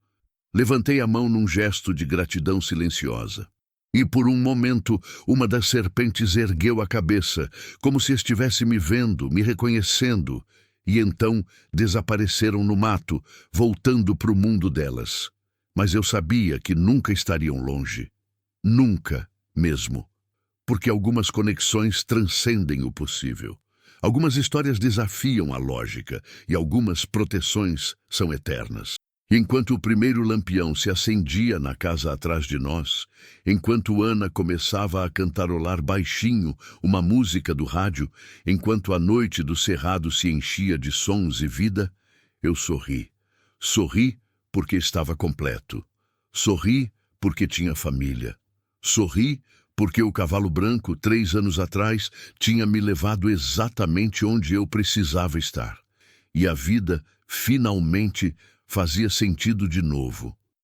Levantei a mão num gesto de gratidão silenciosa. E por um momento, uma das serpentes ergueu a cabeça, como se estivesse me vendo, me reconhecendo, e então desapareceram no mato, voltando para o mundo delas. Mas eu sabia que nunca estariam longe. Nunca mesmo. Porque algumas conexões transcendem o possível. Algumas histórias desafiam a lógica e algumas proteções são eternas. Enquanto o primeiro lampião se acendia na casa atrás de nós, enquanto Ana começava a cantarolar baixinho uma música do rádio, enquanto a noite do cerrado se enchia de sons e vida, eu sorri. Sorri porque estava completo. Sorri porque tinha família. Sorri porque o cavalo branco, 3 anos atrás, tinha me levado exatamente onde eu precisava estar. E a vida, finalmente, fazia sentido de novo.